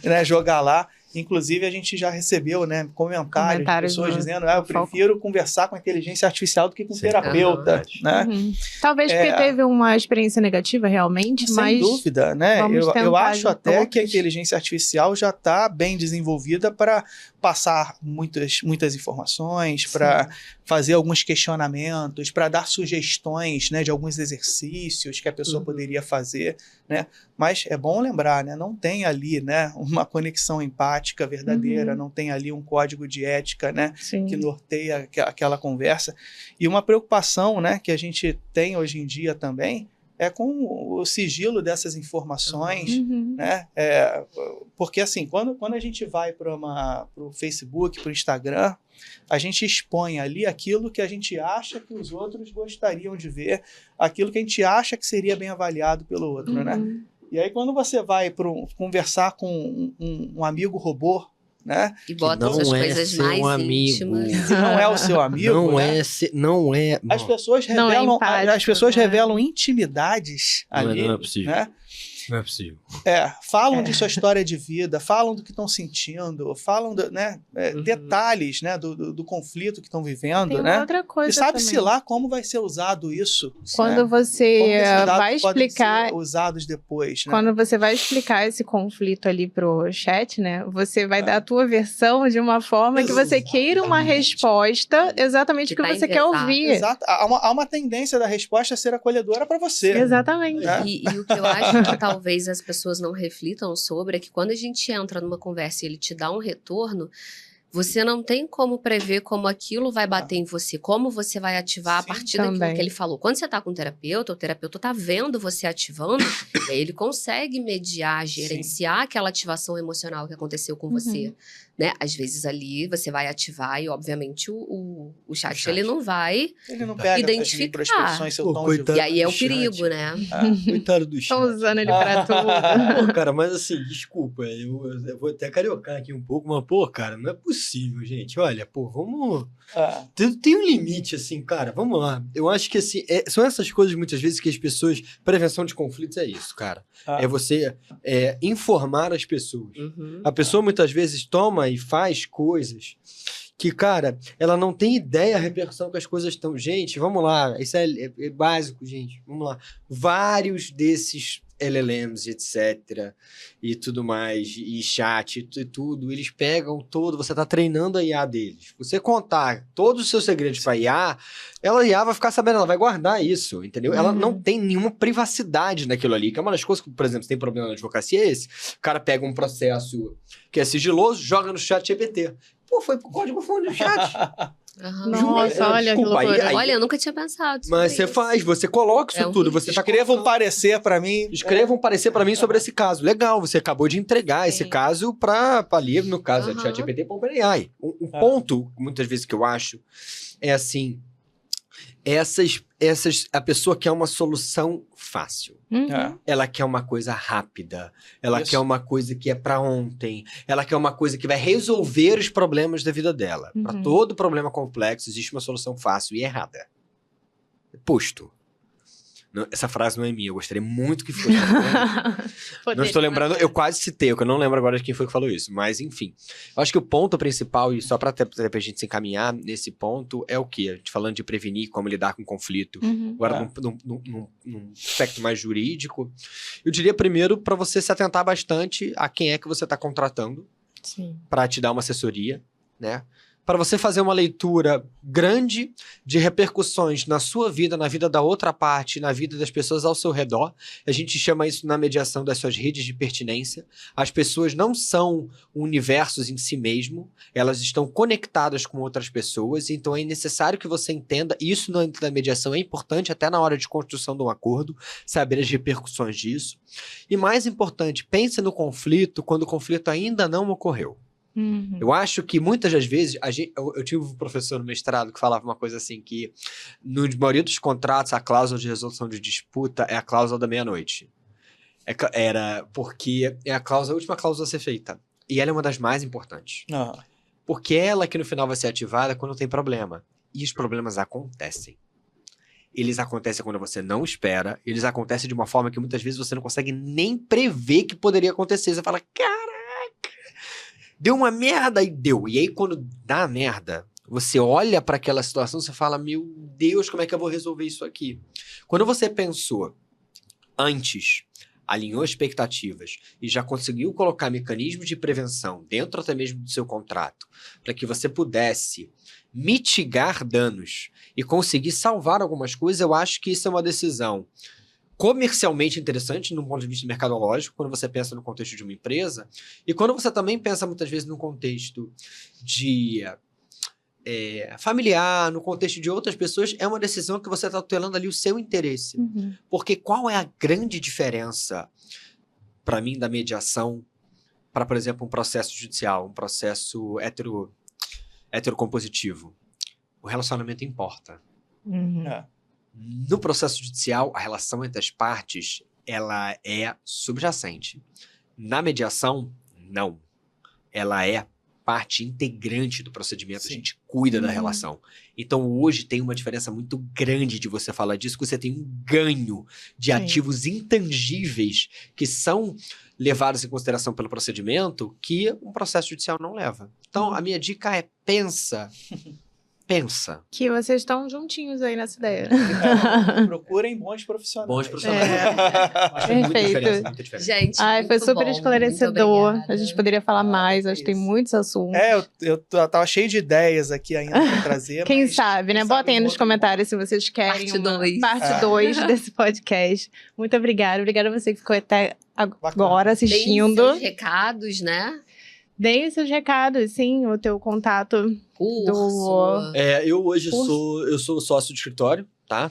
né, jogar lá. Inclusive, a gente já recebeu, né, comentários de pessoas dizendo eu prefiro conversar com a inteligência artificial do que com um terapeuta. Né? Talvez porque teve uma experiência negativa realmente, mas... Sem dúvida, né? Eu acho até que a inteligência artificial já está bem desenvolvida para passar muitas informações, para fazer alguns questionamentos, para dar sugestões, né, de alguns exercícios que a pessoa poderia fazer, né? Mas é bom lembrar, né, não tem ali, né, uma conexão empática verdadeira, não tem ali um código de ética, né, que norteia aquela conversa. E uma preocupação, né, que a gente tem hoje em dia também é com o sigilo dessas informações, né? Porque assim, quando a gente vai para o Facebook, para o Instagram, a gente expõe ali aquilo que a gente acha que os outros gostariam de ver, aquilo que a gente acha que seria bem avaliado pelo outro, né? E aí quando você vai conversar com um amigo robô, né? E bota não essas é coisas seu mais amigo. íntimas. Se não é o seu amigo, Não né? não é. As pessoas Não é revelam, empático, as pessoas né? revelam intimidades ali, não é possível. né? Não é possível. Falam de sua história de vida, falam do que estão sentindo, falam né, detalhes, né, do conflito que estão vivendo, Tem uma né? outra coisa E sabe-se também. lá como vai ser usado isso. Quando né? você Como que esses dados vai podem explicar, ser usados depois, né? quando você vai explicar esse conflito ali pro chat, né? Você vai dar a tua versão de uma forma que você queira uma resposta exatamente o que Que tá você quer enviesado. ouvir. Exato. Há uma tendência da resposta a ser acolhedora para você. Exatamente. né? E o que eu acho que talvez as pessoas não reflitam sobre é que quando a gente entra numa conversa e ele te dá um retorno, você não tem como prever como aquilo vai bater em você, como você vai ativar a Sim, partir daquilo também. que ele falou. Quando você tá com o terapeuta tá vendo você ativando, e aí ele consegue mediar, gerenciar aquela ativação emocional que aconteceu com você. Né? Às vezes ali você vai ativar e, obviamente, o chat ele não vai. Ele não pega suas Identificar. microexpressões, seu Pô, tom coitado. de E aí é o do chat. perigo, né? Coitado do chat. Estão usando ele pra tudo. Pô, cara, mas assim, desculpa, eu vou até cariocar aqui um pouco, mas, pô, cara, não é possível, gente. Olha, pô, vamos. Tem um limite, assim, cara, vamos lá. Eu acho que, assim, são essas coisas muitas vezes que as pessoas. Prevenção de conflitos é isso, cara. É você informar as pessoas. A pessoa muitas vezes toma e faz coisas que, cara, ela não tem ideia a repercussão que as coisas estão. Gente, vamos lá, isso é básico, gente. Vamos lá. Vários desses LLMs, etc, e tudo mais, e chat, e tudo, eles pegam todo, você tá treinando a IA deles. Você contar todos os seus segredos pra IA, a IA vai ficar sabendo, ela vai guardar isso, entendeu? Ela não tem nenhuma privacidade naquilo ali, que é uma das coisas que, por exemplo, se tem problema na advocacia, é esse. O cara pega um processo que é sigiloso, joga no chat GPT. Pô, foi pro código-fonte do chat. Nossa, olha que Desculpa, loucura. Olha, eu nunca tinha pensado sobre Mas você isso. faz, você coloca isso É um tudo, risco. você tá Escreva um parecer para mim. Escreva um parecer pra mim sobre esse caso. Legal, você acabou de entregar esse caso pra ali, no caso, Aham. ChatGPT para OpenAI. Um ponto, muitas vezes, que eu acho é assim, a pessoa quer uma solução fácil. Ela quer uma coisa rápida. Ela Isso. quer uma coisa que é pra ontem. Ela quer uma coisa que vai resolver os problemas da vida dela. Pra todo problema complexo, existe uma solução fácil e errada. Posto. Essa frase não é minha, eu gostaria muito que fosse. Não estou lembrando, eu quase citei, eu não lembro agora de quem foi que falou isso, mas enfim. Eu acho que o ponto principal, e só para a gente se encaminhar nesse ponto, é o quê? A gente falando de prevenir, como lidar com conflito. Agora, num aspecto mais jurídico, eu diria primeiro para você se atentar bastante a quem é que você está contratando para te dar uma assessoria, né? Para você fazer uma leitura grande de repercussões na sua vida, na vida da outra parte, na vida das pessoas ao seu redor. A gente chama isso na mediação das suas redes de pertinência. As pessoas não são universos em si mesmo, elas estão conectadas com outras pessoas, então é necessário que você entenda, isso na mediação é importante até na hora de construção de um acordo, saber as repercussões disso. E mais importante, pense no conflito quando o conflito ainda não ocorreu. Eu acho que muitas das vezes, eu tive um professor no mestrado que falava uma coisa assim, que na maioria dos contratos, a cláusula de resolução de disputa é a cláusula da meia-noite. Era porque é a última cláusula a ser feita. E ela é uma das mais importantes. Porque ela que no final vai ser ativada quando tem problema. E os problemas acontecem. Eles acontecem quando você não espera, eles acontecem de uma forma que muitas vezes você não consegue nem prever que poderia acontecer. Você fala, caraca, deu uma merda, e deu. E aí, quando dá merda, você olha para aquela situação e você fala, meu Deus, como é que eu vou resolver isso aqui? Quando você pensou antes, alinhou expectativas e já conseguiu colocar mecanismos de prevenção dentro até mesmo do seu contrato, para que você pudesse mitigar danos e conseguir salvar algumas coisas, eu acho que isso é uma decisão comercialmente interessante, no ponto de vista mercadológico, quando você pensa no contexto de uma empresa, e quando você também pensa muitas vezes no contexto de familiar, no contexto de outras pessoas, é uma decisão que você está tutelando ali o seu interesse. Porque qual é a grande diferença, para mim, da mediação para, por exemplo, um processo judicial, um processo heterocompositivo? O relacionamento importa. No processo judicial, a relação entre as partes, ela é subjacente. Na mediação, não. Ela é parte integrante do procedimento, Sim. a gente cuida da Uhum. relação. Então, hoje tem uma diferença muito grande de você falar disso, que você tem um ganho de Sim. ativos intangíveis que são levados em consideração pelo procedimento que um processo judicial não leva. Então, a minha dica é pensa. Pensa. Que vocês estão juntinhos aí nessa ideia. Procurem bons profissionais. Bons profissionais. É. Acho muita Perfeito. diferença, muita diferença. Gente, Ai, foi muito super bom, esclarecedor. muito obrigada. A gente poderia falar mais, acho que tem isso. muitos assuntos. Eu tava cheio de ideias aqui ainda pra trazer. Quem mas sabe, né? quem Botem aí um nos outro comentários se vocês querem Parte dois. parte 2 desse podcast. Muito obrigada. Obrigada a você que ficou até agora Deem assistindo. seus recados, né? Deem os seus recados, sim, o teu contato. Curso. Eu hoje Curso. eu sou sócio de escritório, tá?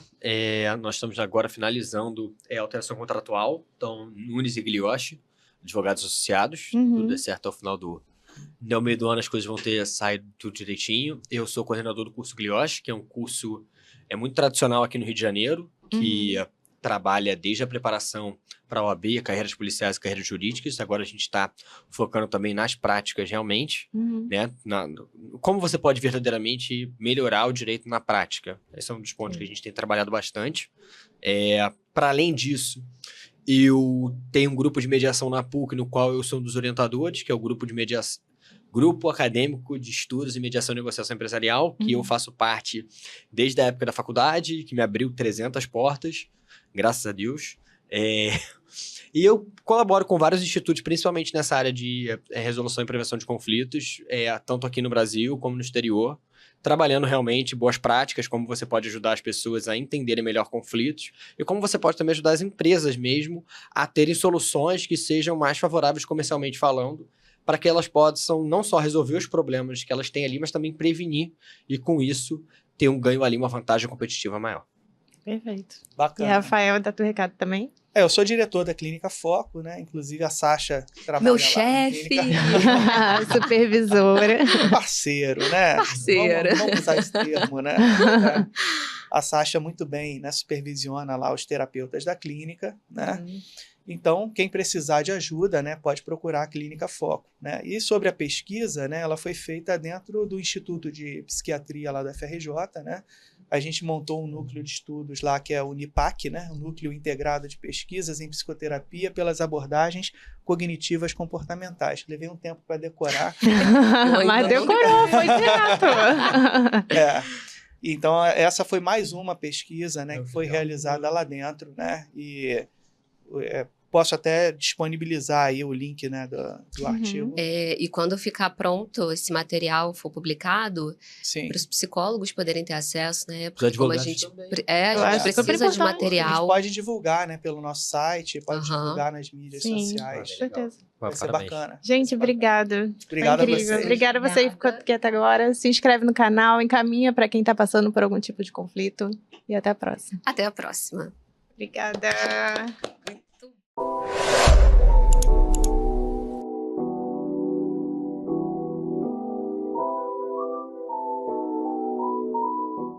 Nós estamos agora finalizando a alteração contratual. Então, Nunes e Glioche, advogados associados. Uhum. Tudo é certo ao final no meio do ano as coisas vão ter saído tudo direitinho. Eu sou coordenador do curso Glioche, que é um curso muito tradicional aqui no Rio de Janeiro, que trabalha desde a preparação para a OAB, carreiras policiais e carreiras jurídicas. Agora a gente está focando também nas práticas realmente, Uhum. né? Como você pode verdadeiramente melhorar o direito na prática. Esse é um dos pontos que a gente tem trabalhado bastante. Para além disso, eu tenho um grupo de mediação na PUC, no qual eu sou um dos orientadores, que é o Grupo Acadêmico de Estudos e Mediação e Negociação Empresarial, que eu faço parte desde a época da faculdade, que me abriu 300 portas, graças a Deus. E eu colaboro com vários institutos, principalmente nessa área de resolução e prevenção de conflitos, tanto aqui no Brasil como no exterior, trabalhando realmente boas práticas, como você pode ajudar as pessoas a entenderem melhor conflitos e como você pode também ajudar as empresas mesmo a terem soluções que sejam mais favoráveis comercialmente falando, para que elas possam não só resolver os problemas que elas têm ali, mas também prevenir e, com isso, ter um ganho ali, uma vantagem competitiva maior. Perfeito. E Bacana. Rafael, dá teu recado também? Eu sou diretor da Clínica Foco, né? Inclusive a Sasha trabalha Meu lá na chefe. clínica. Supervisora. Parceiro, né? Parceira. Vamos usar esse termo, né? A Sasha muito bem, né? Supervisiona lá os terapeutas da clínica, né? Então, quem precisar de ajuda, né, pode procurar a Clínica Foco, né? E sobre a pesquisa, né, ela foi feita dentro do Instituto de Psiquiatria lá da FRJ, né? A gente montou um núcleo de estudos lá que é o NIPAC, né? O Núcleo Integrado de Pesquisas em Psicoterapia pelas Abordagens Cognitivas Comportamentais. Levei um tempo para decorar. Mas decorou, foi direto. Então, essa foi mais uma pesquisa, né, É, que foi legal. realizada lá dentro, né? E posso até disponibilizar aí o link, né, do artigo. E quando ficar pronto esse material for publicado, Sim. para os psicólogos poderem ter acesso, né? Os Porque como a advogados gente, também. a Eu gente acho super precisa de importante. A gente material. pode divulgar, né, pelo nosso site, pode Aham. divulgar nas mídias Sim, com sociais. certeza. Vai ser Parabéns. bacana. Gente, obrigada. Obrigado Foi a incrível. vocês. Obrigada a você que ficou aqui até agora. Se inscreve no canal, encaminha para quem está passando por algum tipo de conflito. E até a próxima. Até a próxima. Obrigada. Muito